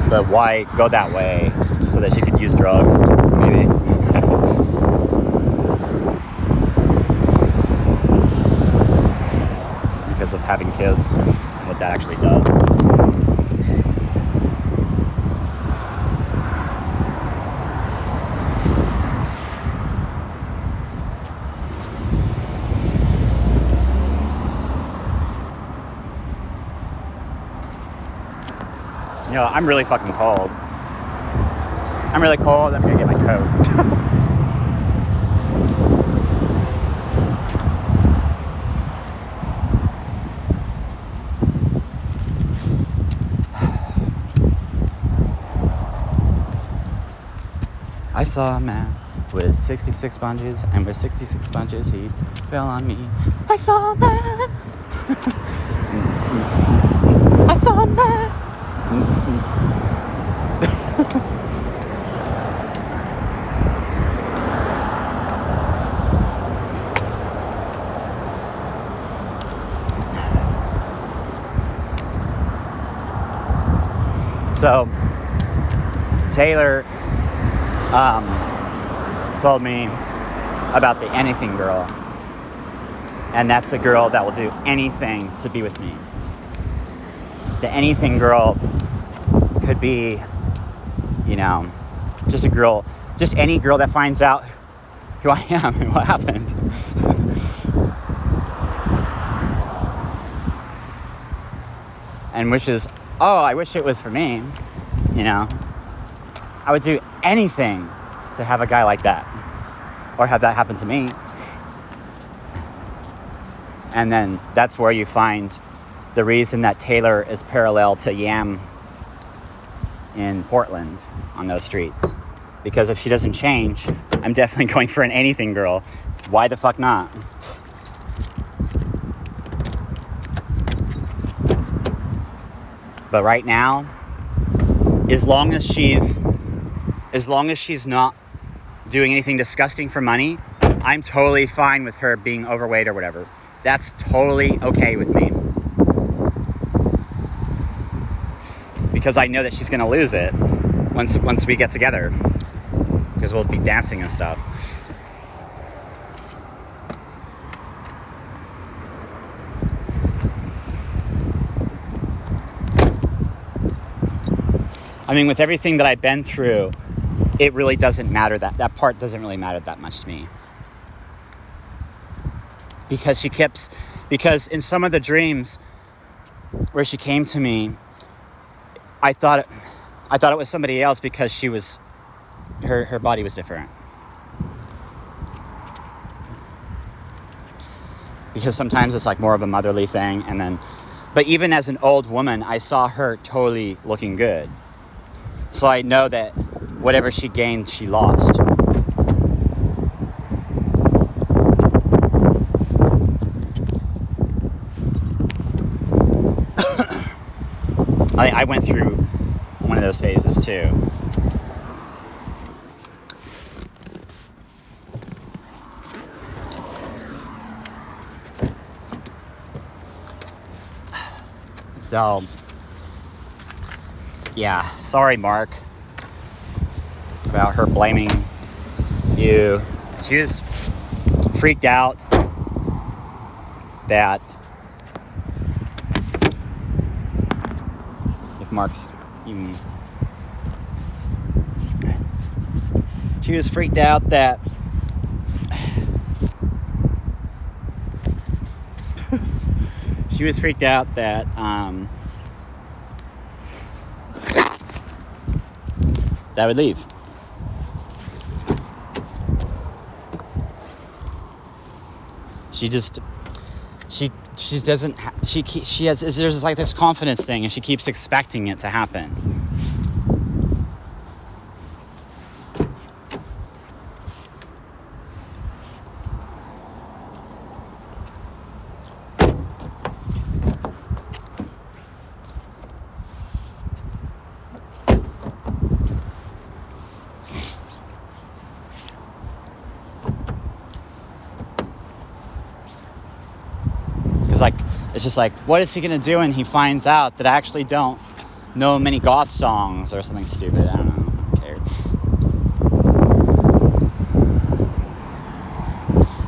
But why go that way? Just so that she could use drugs, maybe. Because of having kids, what that actually does. You know, I'm really fucking cold. I'm really cold. I'm gonna get my coat. I saw a man with 66 sponges, and with 66 sponges he fell on me. I saw a man. I saw a man. So Taylor told me about the anything girl, and that's the girl that will do anything to be with me. The anything girl could be, you know, just a girl, just any girl that finds out who I am and what happened. And wishes, oh, I wish it was for me, you know. I would do anything to have a guy like that, or have that happen to me. And then that's where you find the reason that Taylor is parallel to Yam in Portland on those streets. Because if she doesn't change, I'm definitely going for an anything girl. Why the fuck not? But right now, as long as she's not doing anything disgusting for money, I'm totally fine with her being overweight or whatever. That's totally okay with me. Because I know that she's going to lose it once we get together, because we'll be dancing and stuff. I mean, with everything that I've been through, it really doesn't matter. That part doesn't really matter that much to me. Because in some of the dreams where she came to me, I thought it was somebody else because her body was different. Because sometimes it's like more of a motherly thing, but even as an old woman, I saw her totally looking good. So I know that whatever she gained, she lost. I went through one of those phases too. So, yeah, sorry, Mark, about her blaming you. She was freaked out that if Mark's even... She was freaked out that that I would leave. She doesn't. She has. There's like this confidence thing, and she keeps expecting it to happen. It's just like, what is he gonna do when he finds out that I actually don't know many goth songs or something stupid? I don't know. Who cares?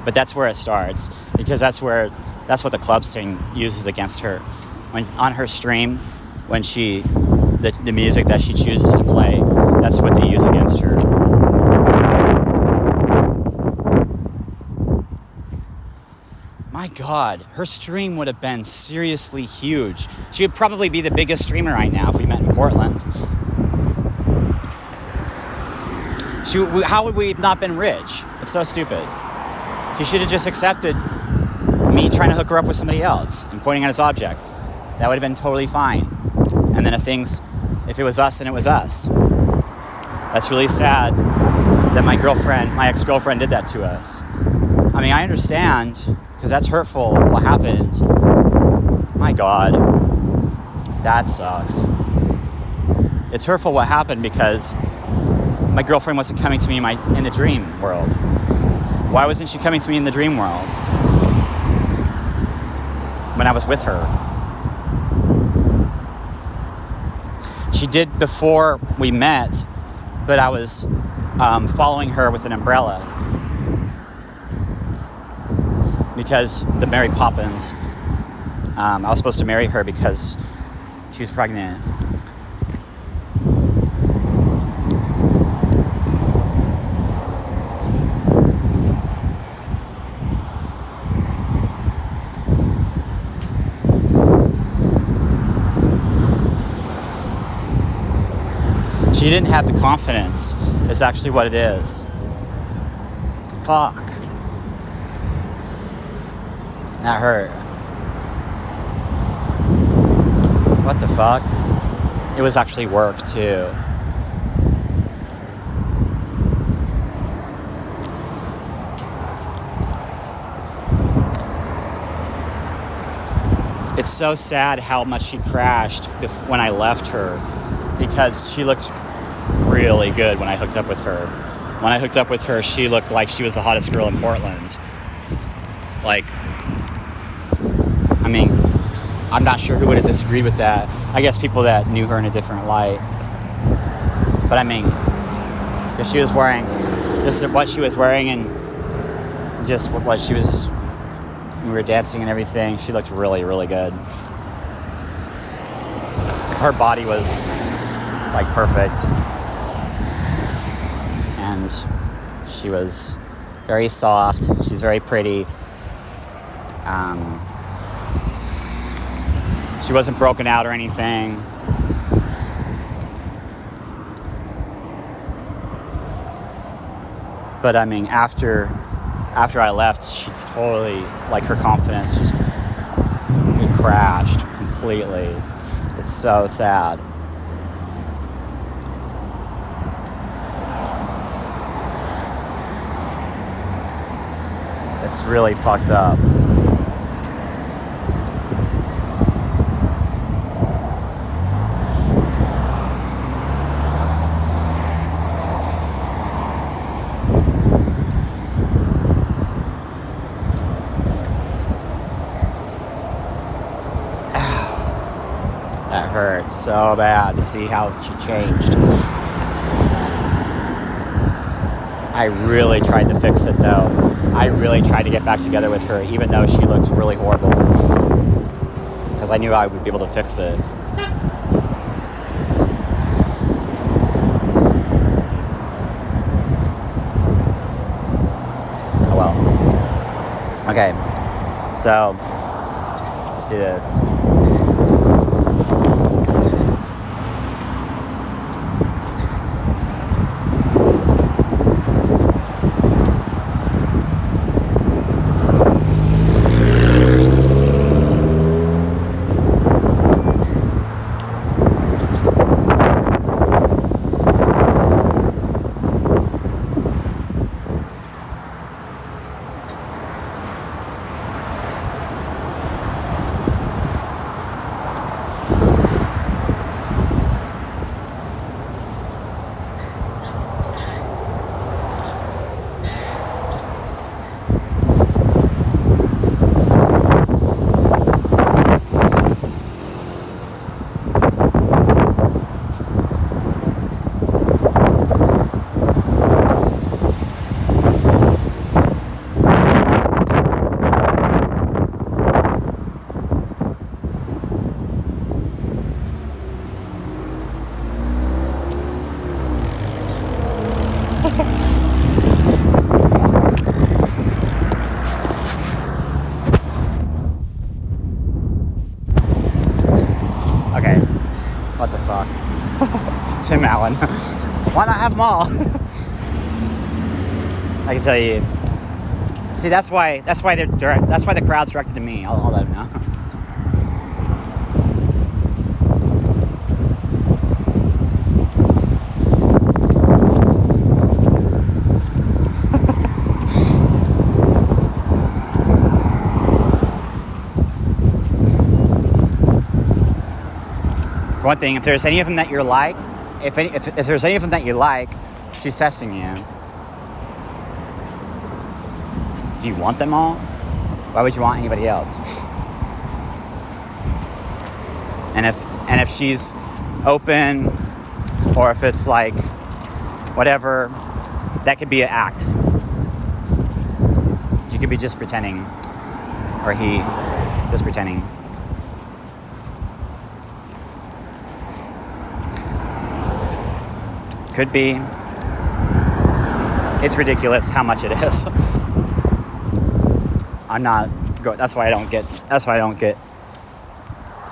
But that's where it starts, because that's what the club scene uses against her. When on her stream, when the music that she chooses to play, that's what they use against her. My God, her stream would have been seriously huge. She would probably be the biggest streamer right now if we met in Portland. How would we have not been rich? It's so stupid. She should have just accepted me trying to hook her up with somebody else and pointing at his object. That would have been totally fine. And then if it was us, then it was us. That's really sad that my ex-girlfriend did that to us. I mean, I understand, because that's hurtful, what happened. My God, that sucks. It's hurtful what happened because my girlfriend wasn't coming to me in the dream world. Why wasn't she coming to me in the dream world when I was with her? She did before we met, but I was following her with an umbrella. Because the Mary Poppins, I was supposed to marry her because she was pregnant. She didn't have the confidence, is actually what it is. Fuck. That hurt. What the fuck? It was actually work too. It's so sad how much she crashed when I left her, because she looked really good when I hooked up with her. When I hooked up with her, she looked like she was the hottest girl in Portland. Like, I mean, I'm not sure who would have disagreed with that. I guess people that knew her in a different light. But I mean, if she was wearing, this is what she was wearing, and just what she was, when we were dancing and everything, she looked really, really good. Her body was like perfect, and she was very soft. She's very pretty. She wasn't broken out or anything. But I mean, after I left, she totally, like, her confidence just, it crashed completely. It's so sad. It's really fucked up. That hurts so bad to see how she changed. I really tried to fix it though. I really tried to get back together with her, even though she looked really horrible. Because I knew I would be able to fix it. Oh well. Okay, so let's do this. Okay, what the fuck? Tim Allen. Why not have them all? I can tell you. See, that's why the crowd's directed to me. I'll let them know. For one thing, if there's any of them that you're like, if there's any of them that you like, she's testing you. Do you want them all? Why would you want anybody else? And if she's open, or if it's like whatever, that could be an act. She could be just pretending, or he just pretending. Could be. It's ridiculous how much it is. That's why I don't get.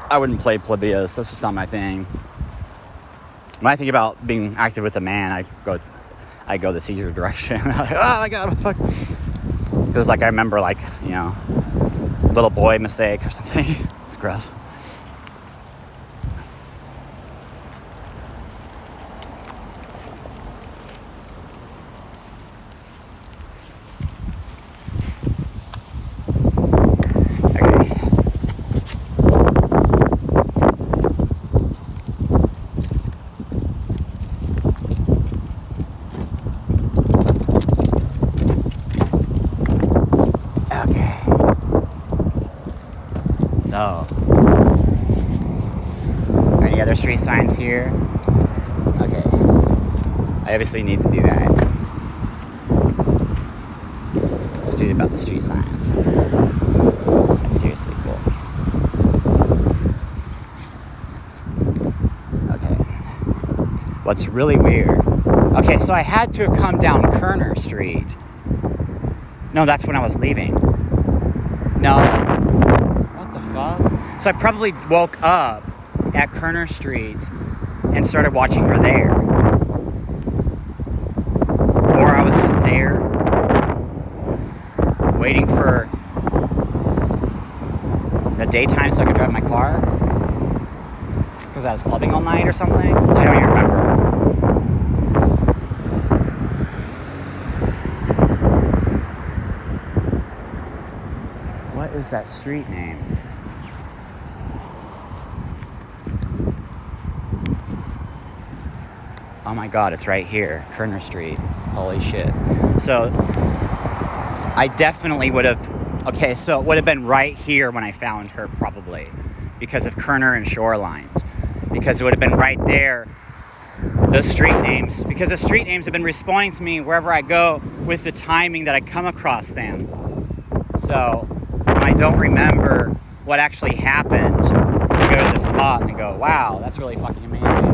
I wouldn't play plebeias. That's just not my thing. When I think about being active with a man, I go the Caesar direction. I'm like, oh my god, what the fuck? Because like I remember like, you know, little boy mistake or something. It's gross. So, any other street signs here? Okay. I obviously need to do that. Just do it about the street signs. That's seriously cool. Okay. What's really weird. Okay, so I had to have come down Kerner Street. No, that's when I was leaving. No. What the fuck? So I probably woke up at Kerner Street and started watching her there. Or I was just there waiting for the daytime so I could drive my car. Because I was clubbing all night or something. I don't even remember. What is that street name? Oh my god, it's right here, Kerner Street. Holy shit. So, I definitely would have... Okay, so it would have been right here when I found her, probably. Because of Kerner and Shoreline. Because it would have been right there. Those street names. Because the street names have been responding to me wherever I go with the timing that I come across them. So, when I don't remember what actually happened, I go to the spot and go, wow, that's really fucking amazing.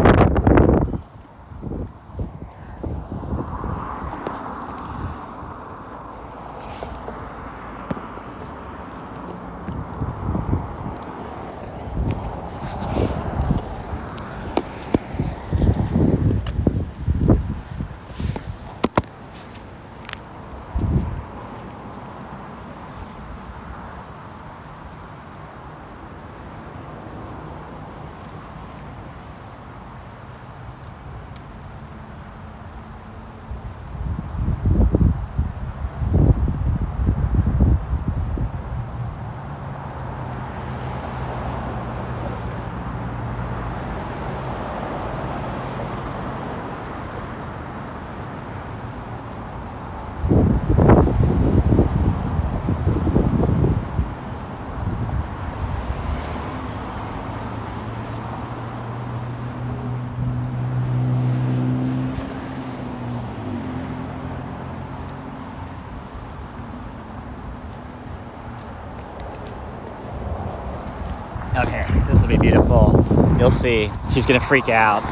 Okay, this will be beautiful. You'll see. She's gonna freak out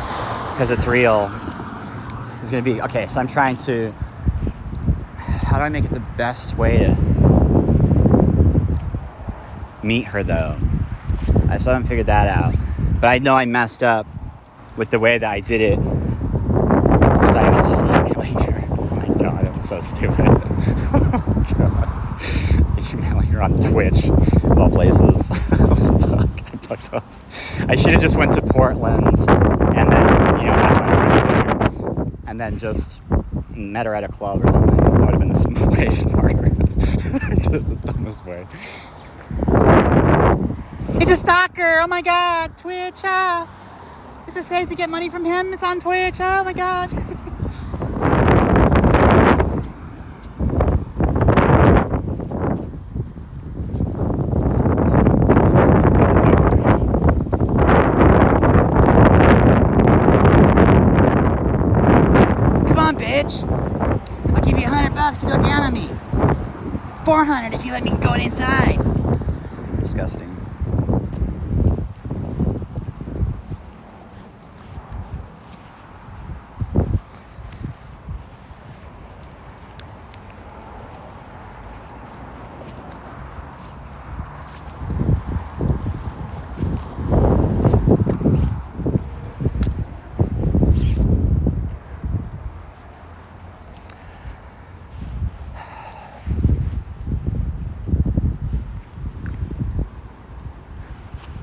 because it's real. It's gonna be, okay, so I'm trying to, how do I make it the best way to meet her though? I still haven't figured that out. But I know I messed up with the way that I did it because I was just emailing her. Oh my god, I'm so stupid. Oh my god. Emailing her on Twitch, of all places. Fucked up. I should have just went to Portland and then, you know, asked my friends there and then just met her at a club or something. That would have been the way smarter. The dumbest way. It's a stalker! Oh my god! Twitch! Is it safe to get money from him? It's on Twitch! Oh my god! I'll give you $100 to go down on me. $400 if you let me go inside. Something disgusting.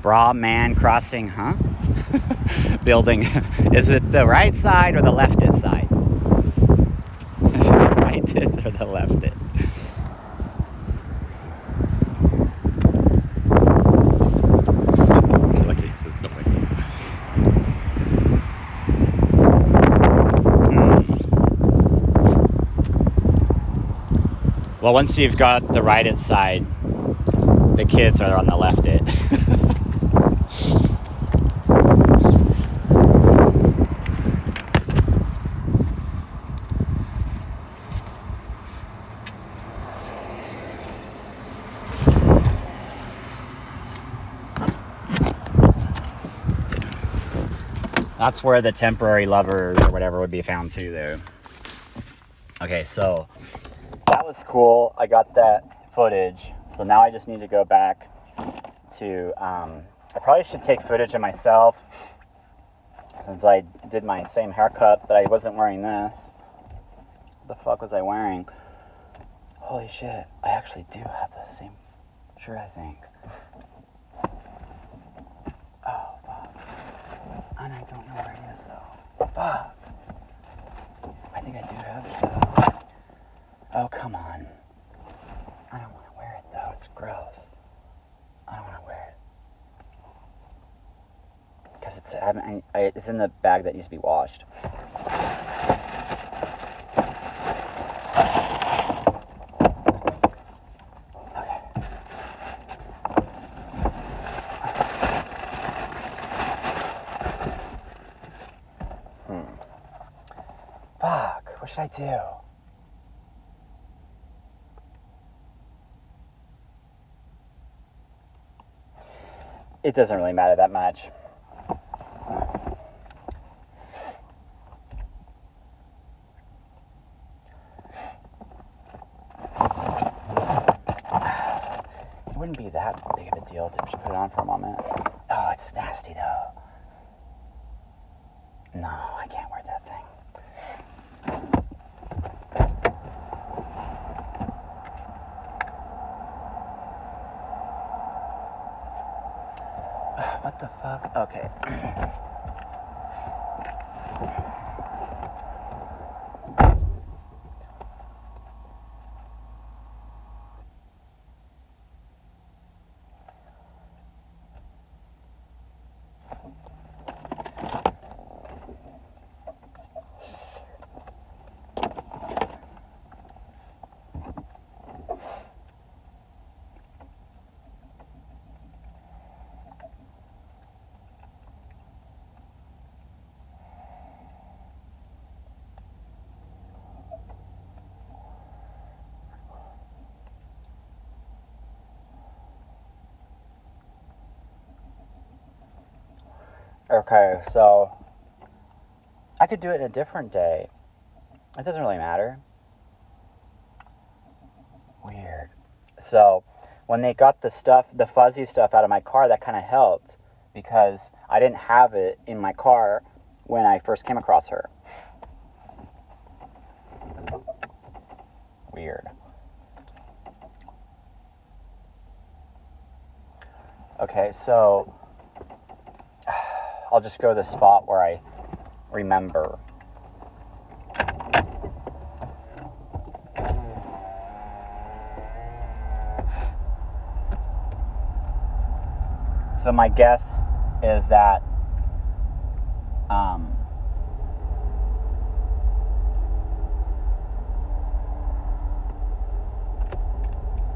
Bra man crossing, huh? Building. Is it the right side or the left-it side? Is it the right-it or the left-it? Well, once you've got the right-it side, the kids are on the left-it. That's where the temporary lovers or whatever would be found too, though. Okay, so that was cool. I got that footage. So now I just need to go back to, I probably should take footage of myself since I did my same haircut, but I wasn't wearing this. What the fuck was I wearing? Holy shit, I actually do have the same shirt, I think. Oh, fuck. And I don't know where it is, though. Fuck. I think I do have it, though. Oh, come on. I don't want to wear it, though. It's gross. I don't want to wear it. Because it's in the bag that needs to be washed. Fuck, what should I do? It doesn't really matter that much. It wouldn't be that big of a deal to just put it on for a moment. Oh, it's nasty though. No, I can't wear that thing. What the fuck? Okay. Okay, so I could do it a different day. It doesn't really matter. Weird. So when they got the fuzzy stuff out of my car, that kind of helped because I didn't have it in my car when I first came across her. Weird. Okay, so I'll just go to the spot where I remember. So my guess is that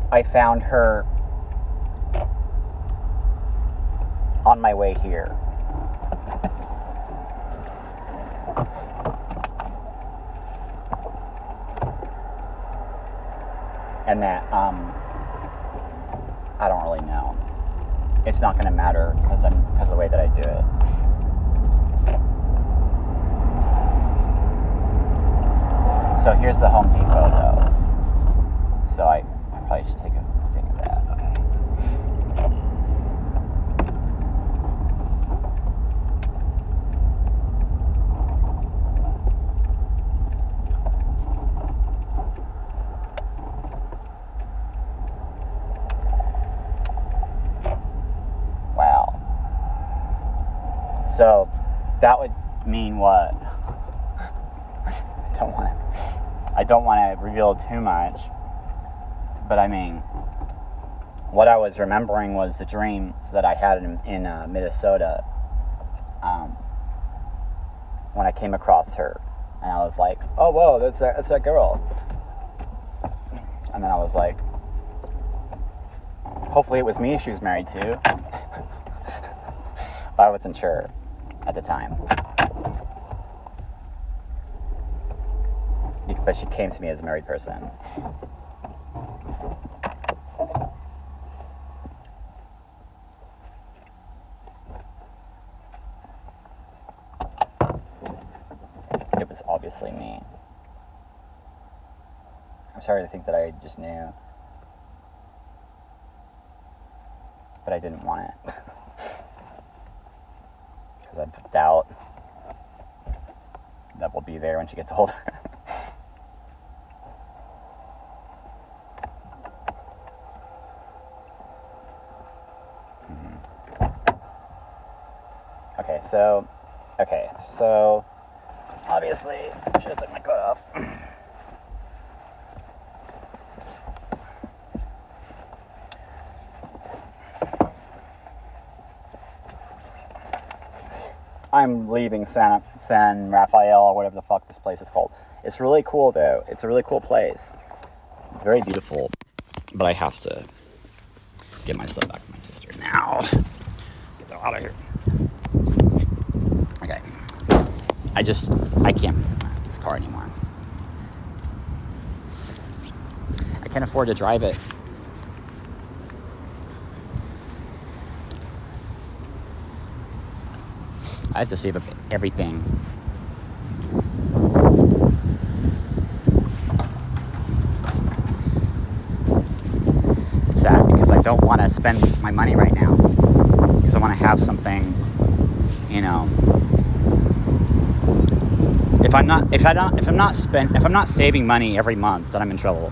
I found her on my way here. And that, I don't really know. It's not going to matter because of the way that I do it. So here's the Home Depot, though. So I probably should take a thing of that. Okay. So that would mean what? I don't want to reveal too much, but I mean, what I was remembering was the dreams that I had in Minnesota when I came across her, and I was like, oh whoa, that's that girl, and then I was like, hopefully it was me she was married to. I wasn't sure at the time. But she came to me as a married person. it was obviously me. I'm sorry to think that I just knew. But I didn't want it. Because I doubt that will be there when she gets older. Okay, so obviously I should have took my coat off. I'm leaving San Rafael, or whatever the fuck this place is called. It's really cool though. It's a really cool place. It's very beautiful. But I have to get my stuff back to my sister now. Get them out of here. Okay. I can't drive this car anymore. I can't afford to drive it. I have to save up everything. It's sad because I don't want to spend my money right now. Because I want to have something, you know. If I'm not saving money every month, then I'm in trouble.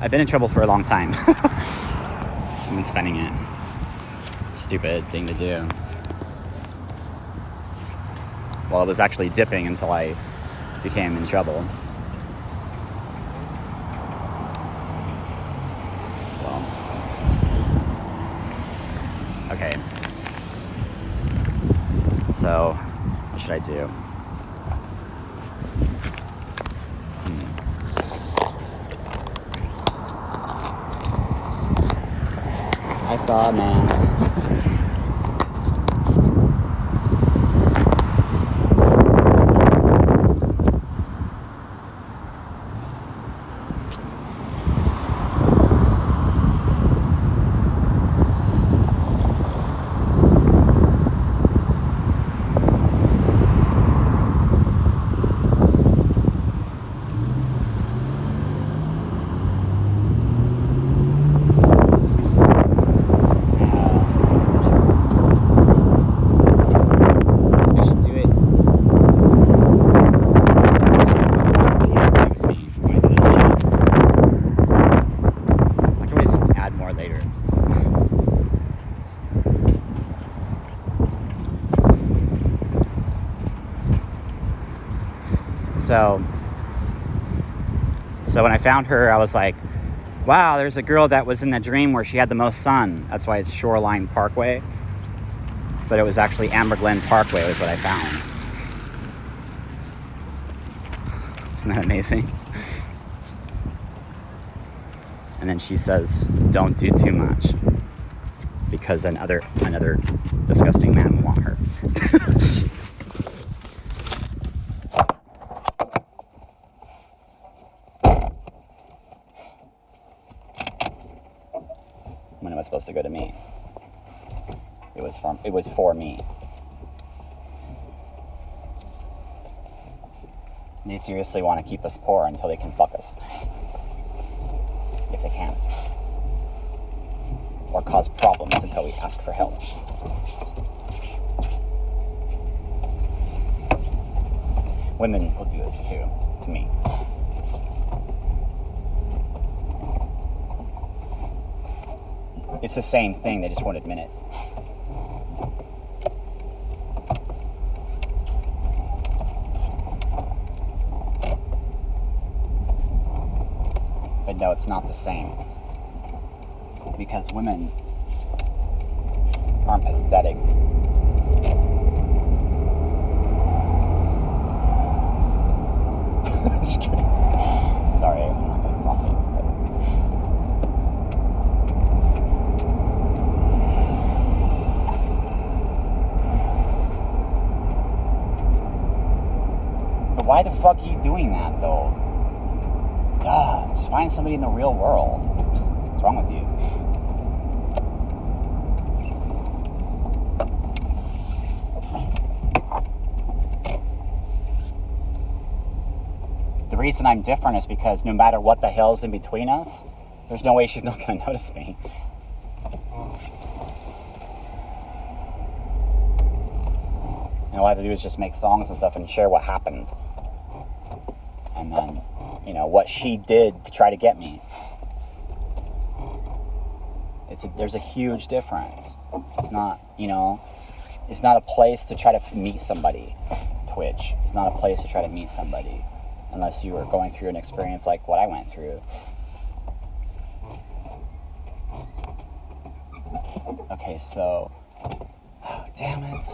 I've been in trouble for a long time. I've been spending it. Stupid thing to do. Well, it was actually dipping until I became in trouble. Well, okay. So, what should I do? I saw a man. So when I found her, I was like, wow, there's a girl that was in the dream where she had the most sun. That's why it's Shoreline Parkway. But it was actually Amberwood Parkway was what I found. Isn't that amazing? And then she says, don't do too much. Because another disgusting man will want her. When it was supposed to go to me. It was for me. They seriously want to keep us poor until they can fuck us. If they can. Or cause problems until we ask for help. Women will do it too, to me. It's the same thing, they just won't admit it. But no, it's not the same. Because women aren't pathetic. Sorry, I'm not going to coffee. But why the fuck are you doing that, though? Just find somebody in the real world. What's wrong with you? reason I'm different is because no matter what the hell's in between us, there's no way she's not going to notice me. And all I have to do is just make songs and stuff and share what happened. And then, you know, what she did to try to get me. There's a huge difference. It's not, you know, it's not a place to try to meet somebody. Twitch. It's not a place to try to meet somebody. Unless you are going through an experience like what I went through. Okay, so... Oh, damn it.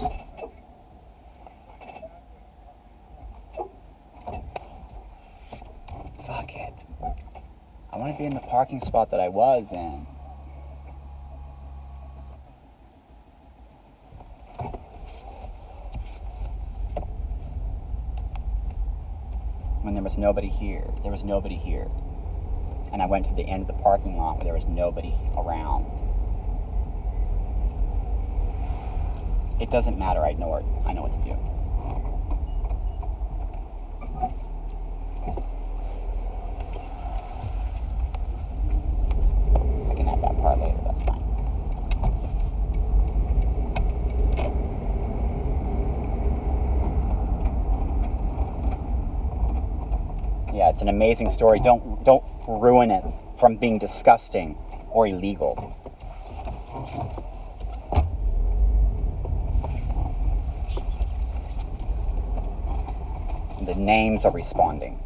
Fuck it. I want to be in the parking spot that I was in. When there was nobody here. There was nobody here. And I went to the end of the parking lot where there was nobody around. It doesn't matter. I know what to do. I can have that part later. That's fine. Yeah, it's an amazing story. Don't ruin it from being disgusting or illegal. The names are responding.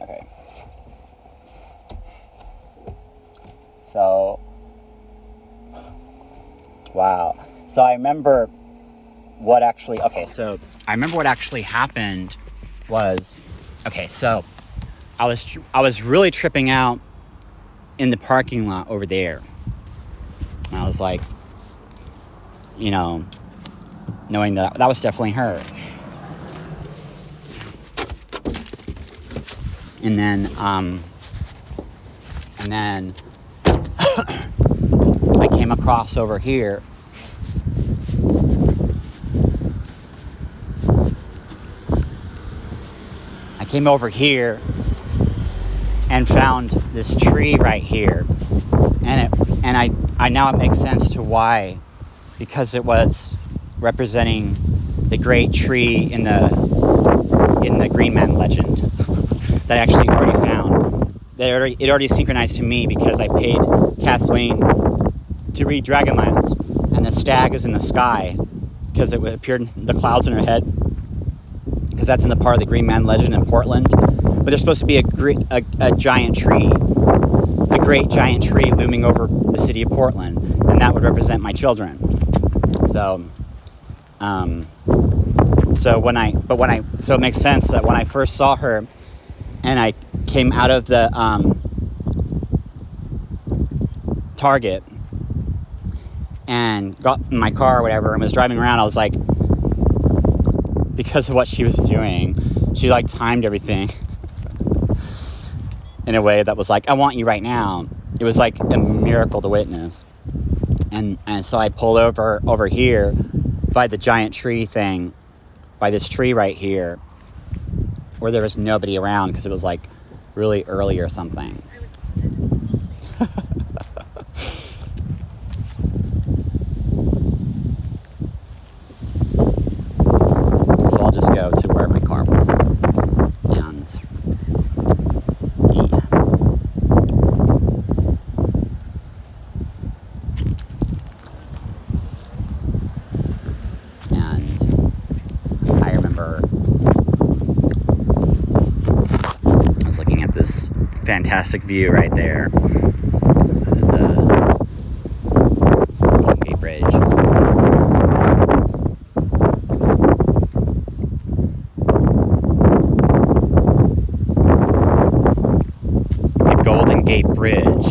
Okay. So, wow. So I remember what actually happened was, okay, so I was really tripping out in the parking lot over there. And I was like, you know, knowing that was definitely her. And then I came across over here. Came over here and found this tree right here, and I now it makes sense to why, because it was representing the great tree in the Green Man legend that I actually already found. It already synchronized to me because I paid Kathleen to read Dragonlance, and the stag is in the sky because it appeared in the clouds in her head. Because that's in the part of the Green Man legend in Portland. But there's supposed to be a giant tree, a great giant tree looming over the city of Portland, and that would represent my children. So it makes sense that when I first saw her, and I came out of the Target and got in my car or whatever and was driving around, I was like, because of what she was doing, she like timed everything in a way that was like, I want you right now. It was like a miracle to witness. And so I pulled over here by the giant tree thing, by this tree right here, where there was nobody around because it was like really early or something. So I'll just go to where my car was. And I remember I was looking at this fantastic view right there. The Golden Gate Bridge. The Golden Gate Bridge.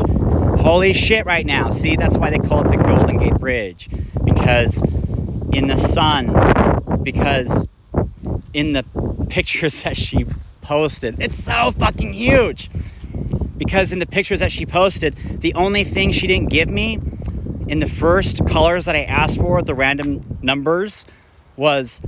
Holy shit right now. See, that's why they call it the Golden Gate Bridge. Because in the sun, because in the pictures that she posted. It's so fucking huge. Because in the pictures that she posted, the only thing she didn't give me in the first colors that I asked for, the random numbers, was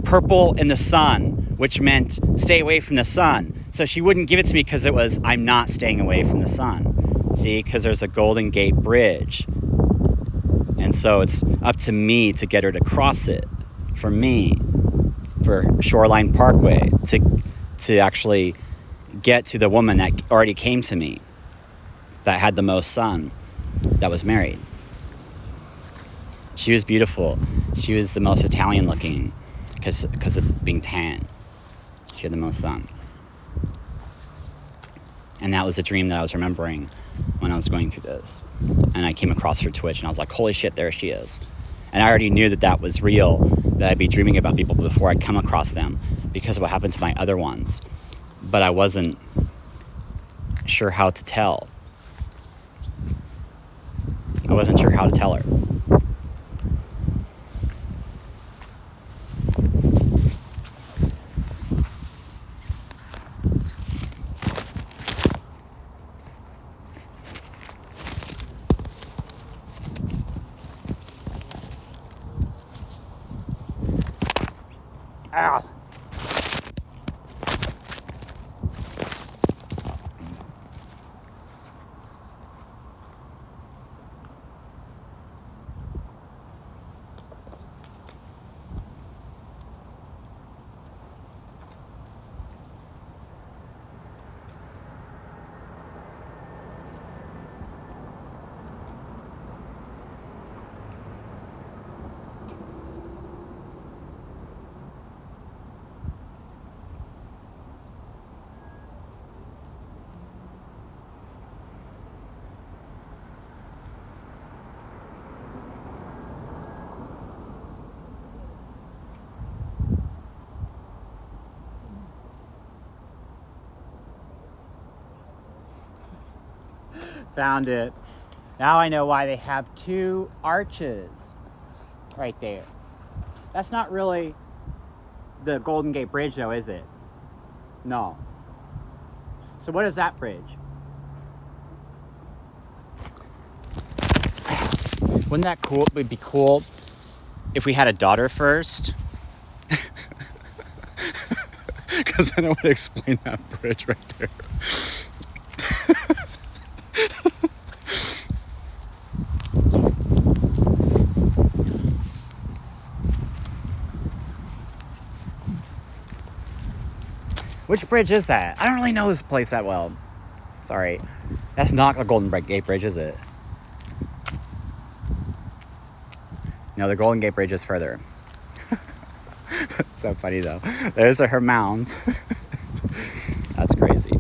purple in the sun, which meant stay away from the sun. So she wouldn't give it to me because it was, I'm not staying away from the sun. See, because there's a Golden Gate Bridge. And so it's up to me to get her to cross it. For me, for Shoreline Parkway, to actually get to the woman that already came to me, that had the most sun, that was married. She was beautiful. She was the most Italian looking because of being tan. She had the most sun. And that was a dream that I was remembering when I was going through this. And I came across her Twitch and I was like, holy shit, there she is. And I already knew that that was real, that I'd be dreaming about people before I'd come across them because of what happened to my other ones. But I wasn't sure how to tell. I wasn't sure how to tell her. Ow. Found it. Now I know why they have two arches right there. That's not really the Golden Gate Bridge though, is it? No. So what is that bridge? Wouldn't that cool? It would be cool if we had a daughter first. Because then I would explain that bridge right there. Which bridge is that? I don't really know this place that well. Sorry. That's not the Golden Gate Bridge, is it? No, the Golden Gate Bridge is further. It's so funny though. Those are her mounds. That's crazy.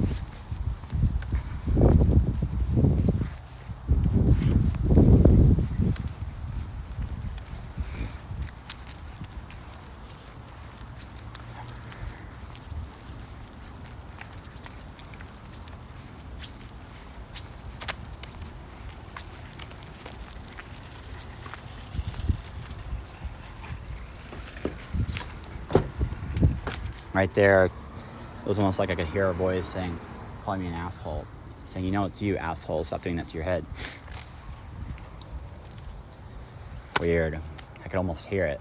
Right there, it was almost like I could hear a voice saying, calling me an asshole. Saying, you know it's you, asshole. Stop doing that to your head. Weird. I could almost hear it.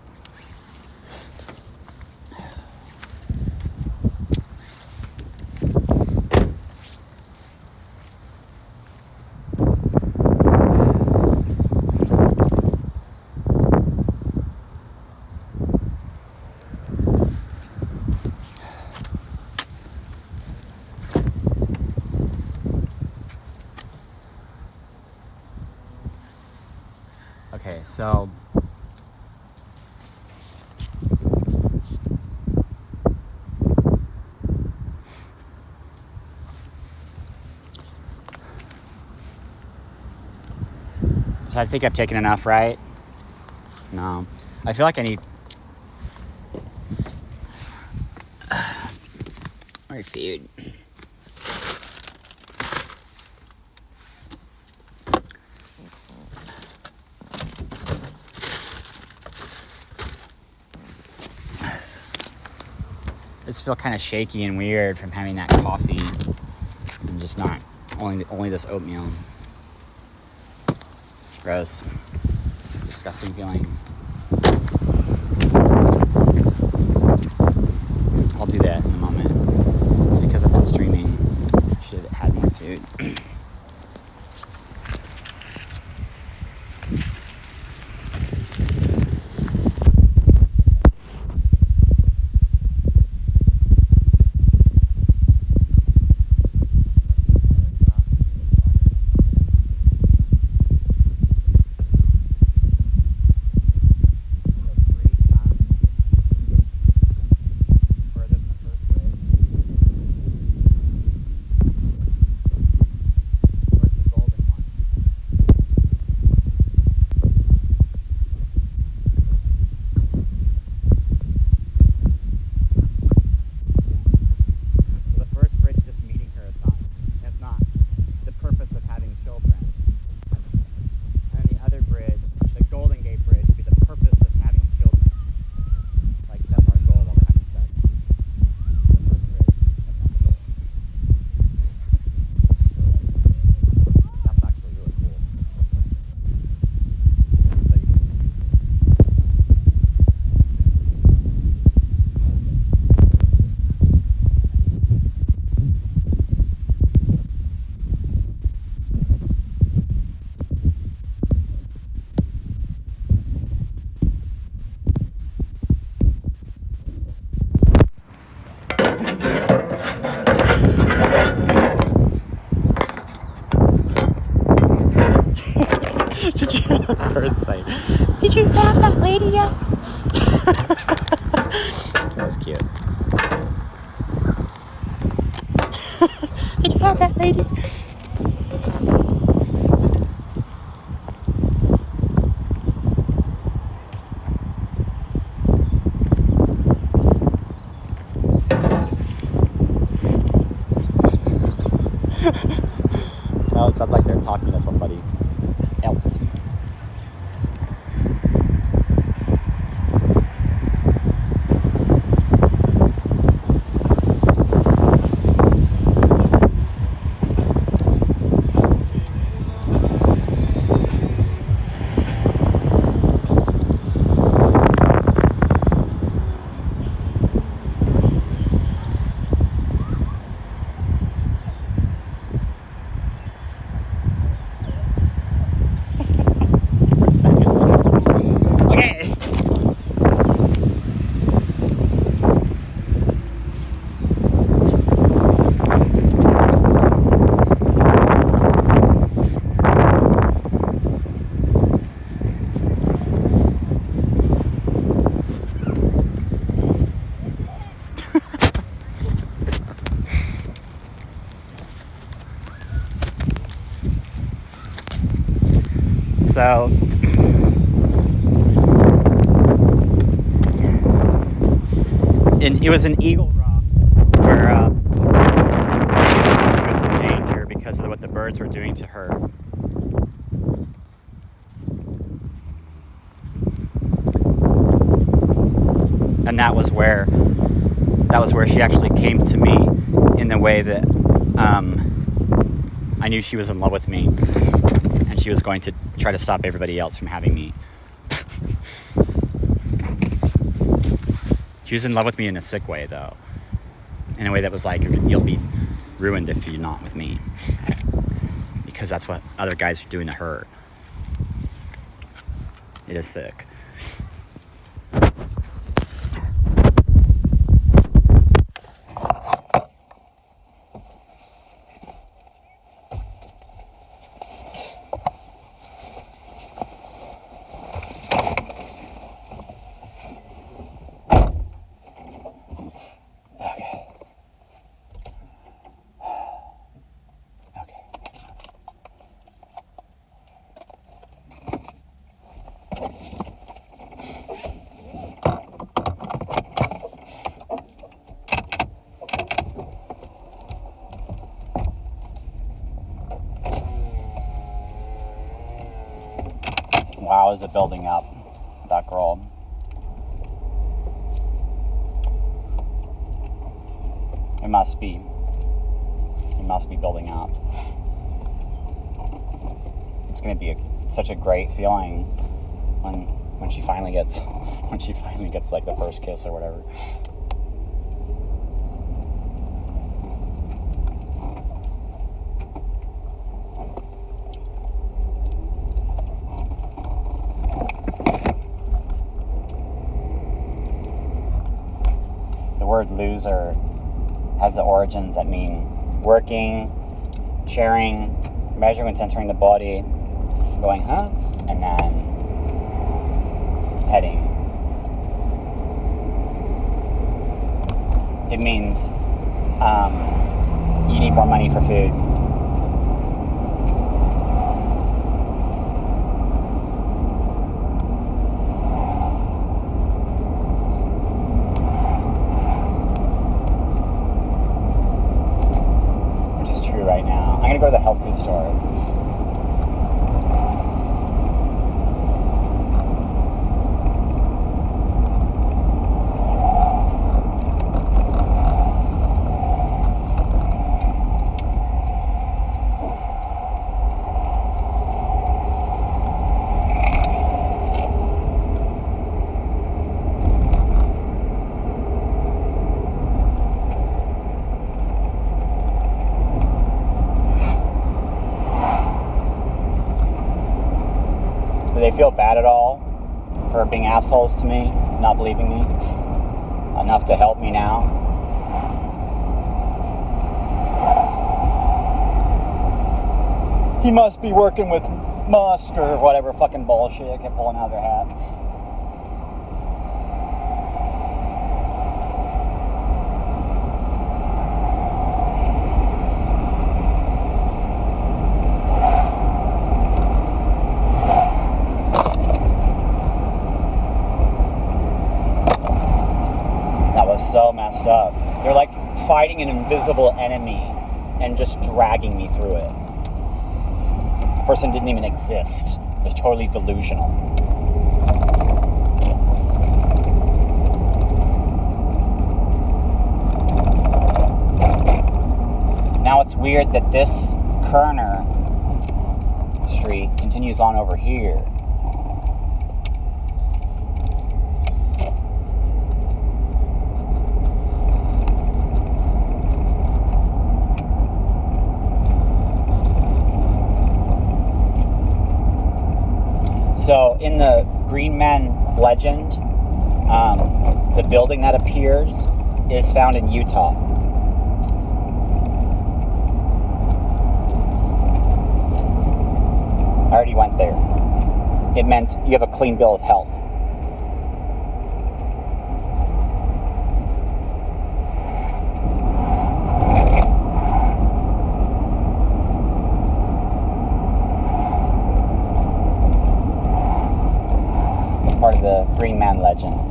Okay, so I think I've taken enough, right? No. I feel like I need more food. just feel kind of shaky and weird from having that coffee. I'm just not only this oatmeal. Gross. It's a disgusting feeling. I'll do that in a moment. It's because I've been streaming. Should have had more food. Did you hear the bird say, "Did you have that lady yet?" That was cute. Did you have that lady? Well, it sounds like they're talking to somebody else. So it was an Eagle Rock where she was in danger because of what the birds were doing to her. And that was where she actually came to me in the way that I knew she was in love with me, and she was going to try to stop everybody else from having me. She was in love with me in a sick way, though. In a way that was like, you'll be ruined if you're not with me. Because that's what other guys are doing to her. It is sick. Wow, is it building up, that girl. It must be building up. It's going to be such a great feeling when she finally gets like the first kiss or whatever. The word loser has the origins that mean working, sharing, measuring and centering the body, going, huh? And then heading. It means you need more money for food. Right now. I'm going to go to the health food store. Do they feel bad at all for being assholes to me, not believing me enough to help me now? He must be working with Musk or whatever fucking bullshit I kept pulling out of their hat. So messed up. They're like fighting an invisible enemy and just dragging me through it. The person didn't even exist. It was totally delusional. Now it's weird that this Kerner Street continues on over here. So in the Green Men legend, the building that appears is found in Utah. I already went there. It meant you have a clean bill of health. Part of the Green Man legend.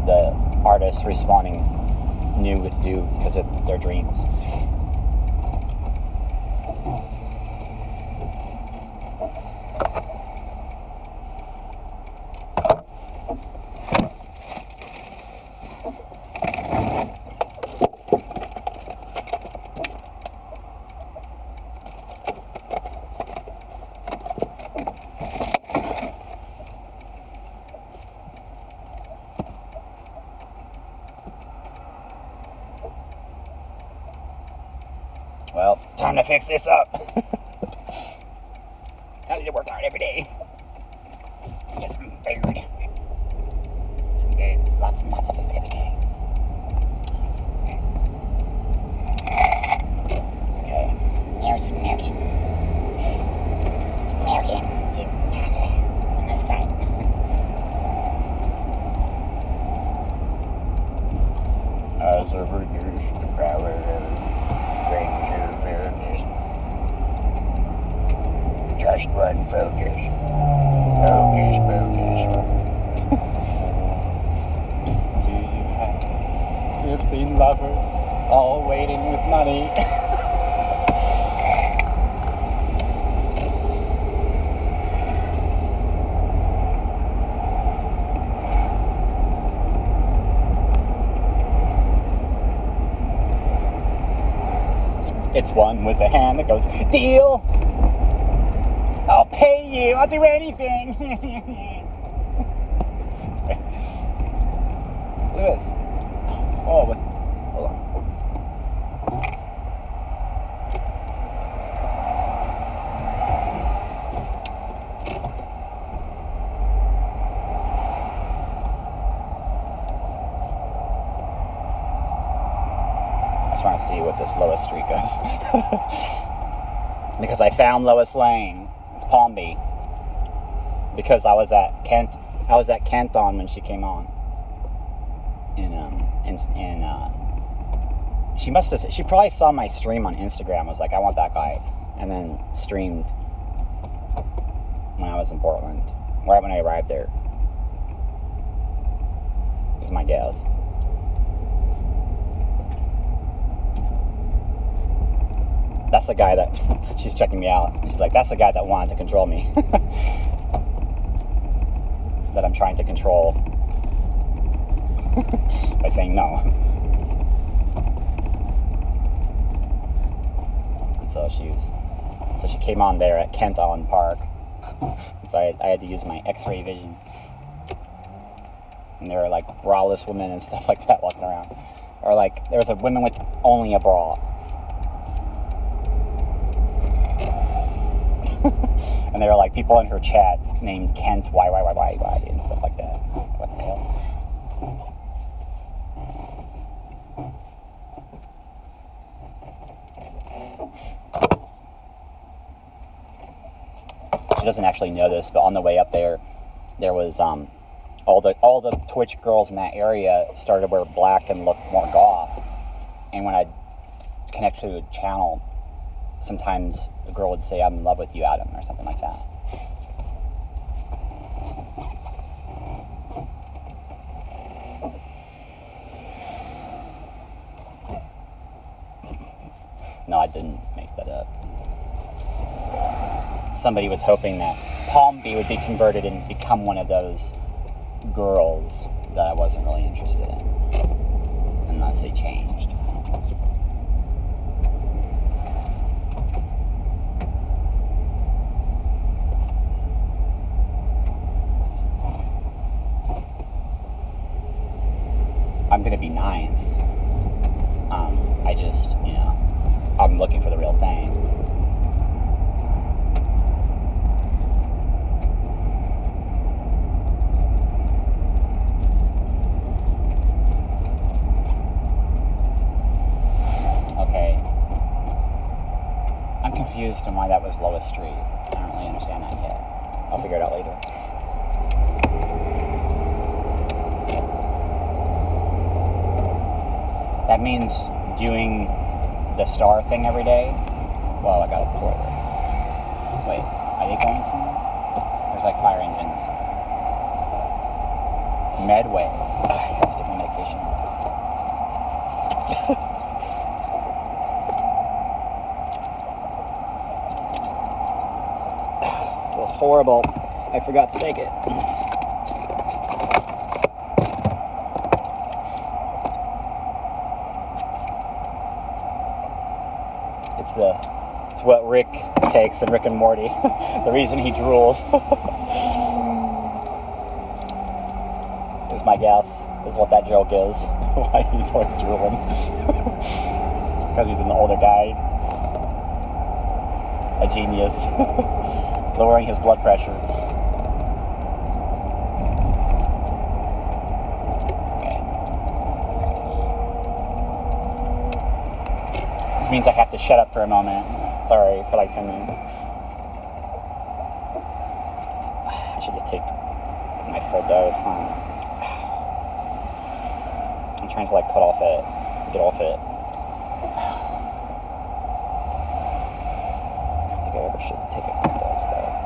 The artists responding knew what to do because of their dreams. Well, time to fix this up. I need to work hard every day. Get some food. Some good, lots and lots of food every day. Okay, here's smoking. Smoking is matter in this fight. As a reduced power. Just one focus. Focus, focus. Do you have 15 lovers all waiting with money? It's one with a hand that goes, deal! I'll pay you! I'll do anything! Sorry. Look at this. Oh, but hold on. I just want to see what this Lois Street goes. Because I found Lois Lane. It's Palmby. Because I was at Kenton when she came on. She probably saw my stream on Instagram. I was like, I want that guy. And then streamed when I was in Portland. Right when I arrived there. Is my guess. That's the guy that... She's checking me out. She's like, that's the guy that wanted to control me. That I'm trying to control. By saying no. So she came on there at Kenton Park. So I had to use my X-ray vision. And there were like braless women and stuff like that walking around. Or like, there was a woman with only a bra. And there were like people in her chat named Kent YYYYY and stuff like that. What the hell? She doesn't actually know this, but on the way up there was all the Twitch girls in that area started to wear black and look more goth. And when I'd connect to a channel, sometimes the girl would say, I'm in love with you, Adam, or something like that. No, I didn't make that up. Somebody was hoping that Palmby would be converted and become one of those girls that I wasn't really interested in, unless they changed. I'm gonna be nice. I just, I'm looking for the real thing. Okay. I'm confused on why that was Lois Street. I don't really understand that yet. I'll figure it out later. That means doing the star thing every day. Well, I gotta pull over. Wait, are they going somewhere? There's like fire engines. Medway. Ugh, I have to take my medication. It was horrible. I forgot to take it. It's what Rick takes in Rick and Morty. The reason he drools. Is my guess. Is what that joke is. Why he's always drooling. Because he's an older guy. A genius. Lowering his blood pressure. Means I have to shut up for a moment. Sorry, for like 10 minutes. I should just take my full dose, huh? I'm trying to like get off it. I don't think I ever should take a full dose though.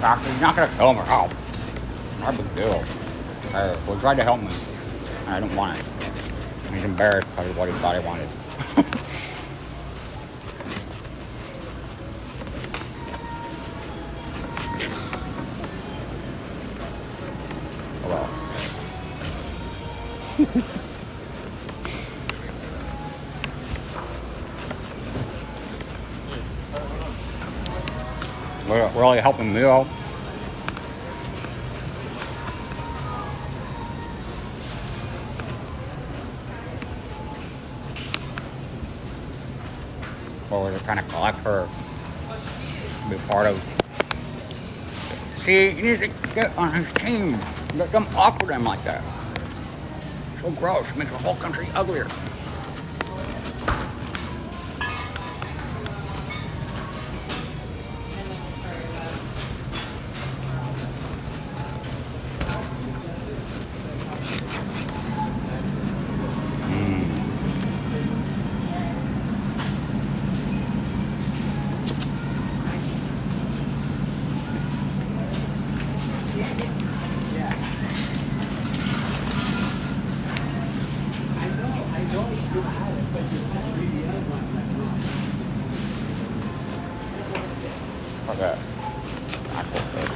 Doctor, you're not gonna kill him or how? Not a big deal. Well, tried to help me. I don't want it. He's embarrassed because of what he thought he wanted. Oh well. We're really helping me out. Or we're trying to collect her, be part of. See, you need to get on his team. Let them offer them like that. So gross. Makes the whole country uglier. Okay. Aqua fish.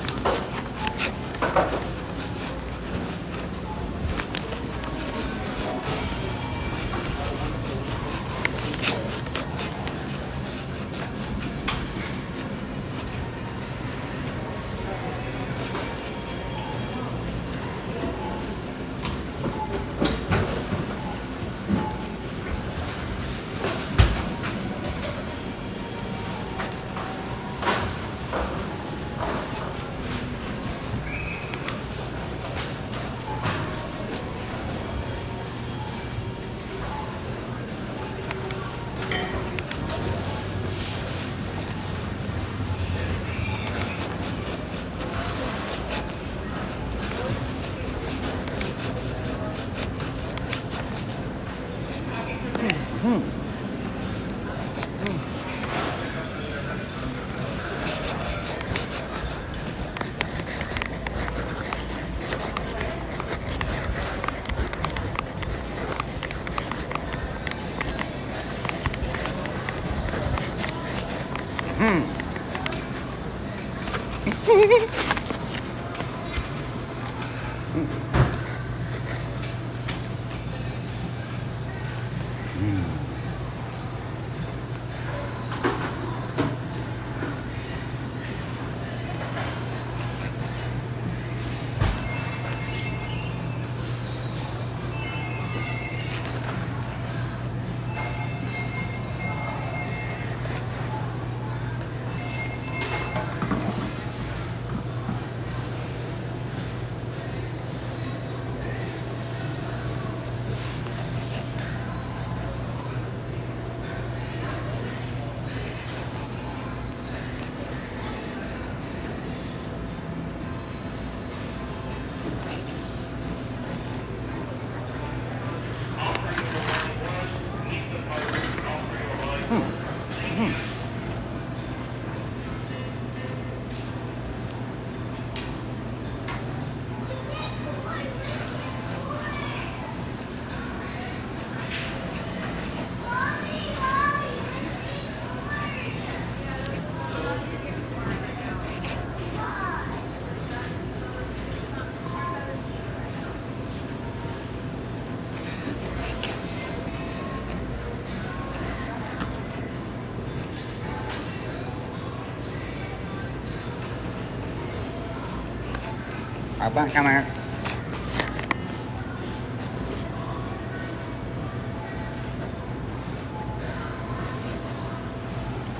Abang, come here.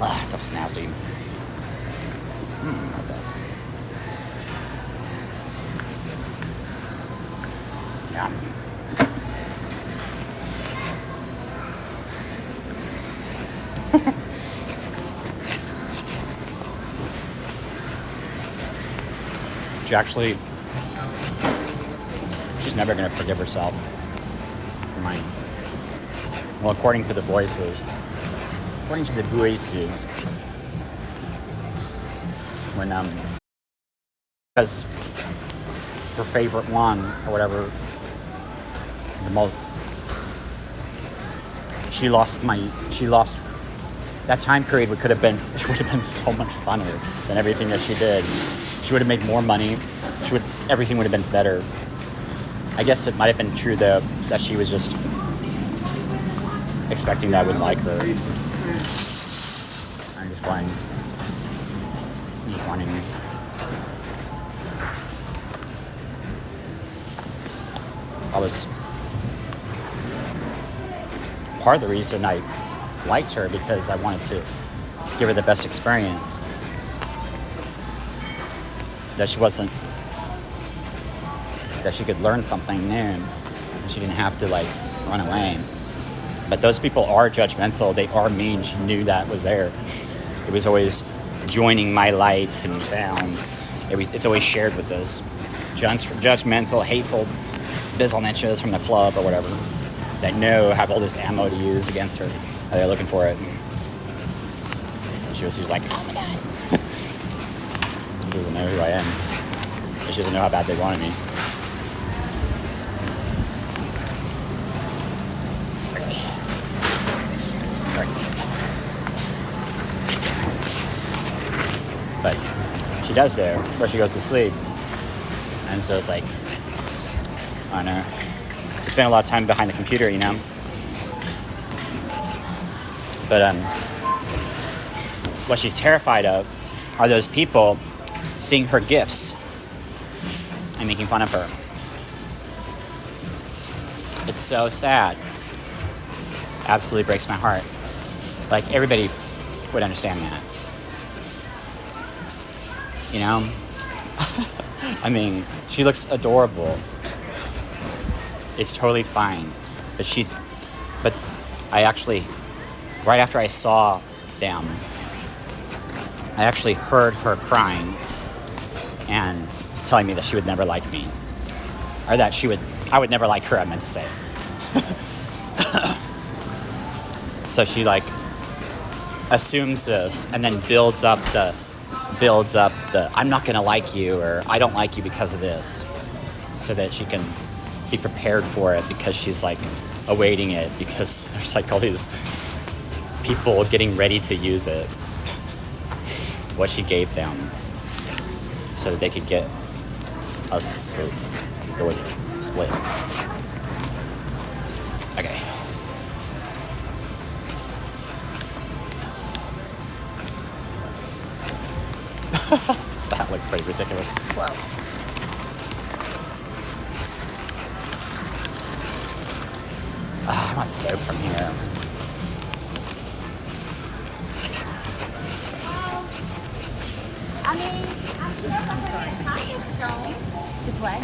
Ah, stuff's nasty. That's awesome. Yeah. She's never going to forgive herself. Well, according to the voices, when because her favorite one or whatever, the most, she lost that time period would have been so much funner than everything that she did. She would have made more money. Everything would have been better. I guess it might have been true though that she was just expecting that I would like her. I'm just wanting. I was part of the reason I liked her because I wanted to give her the best experience. That she could learn something new and she didn't have to like run away. But those people are judgmental. They are mean. She knew that was there. It was always joining my lights and sound. It's always shared with us. Judgmental, hateful bizzle from the club or whatever that have all this ammo to use against her. They're looking for it. She was like, oh my god. She doesn't know who I am. She doesn't know how bad they wanted me. But she does there, where she goes to sleep. And so it's like, I don't know. She spent a lot of time behind the computer, you know. But what she's terrified of are those people seeing her gifts and making fun of her. It's so sad. Absolutely breaks my heart. Like, everybody would understand that. You know? I mean, she looks adorable. It's totally fine. But I actually, right after I saw them, I actually heard her crying and telling me that she would never like me. Or that I would never like her, I meant to say. So she like assumes this and then builds up the I'm not gonna like you, or I don't like you because of this, so that she can be prepared for it, because she's like awaiting it, because there's like all these people getting ready to use it, what she gave them, so that they could get us to go and split. Okay. That looks pretty ridiculous. Wow. I want soap from here. I mean, I'm here for the science zone. This way.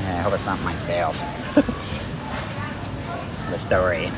I hope it's not myself. The story.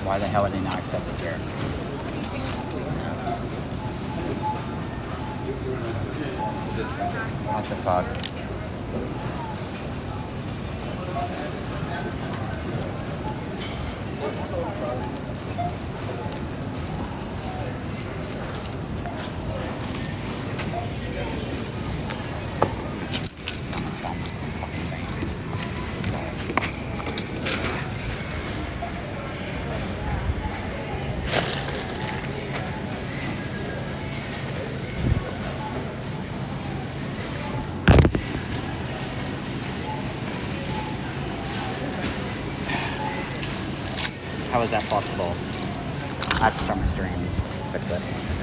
Why the hell would they not accept it here? What the fuck? How is that possible? I have to start my stream. Fix it.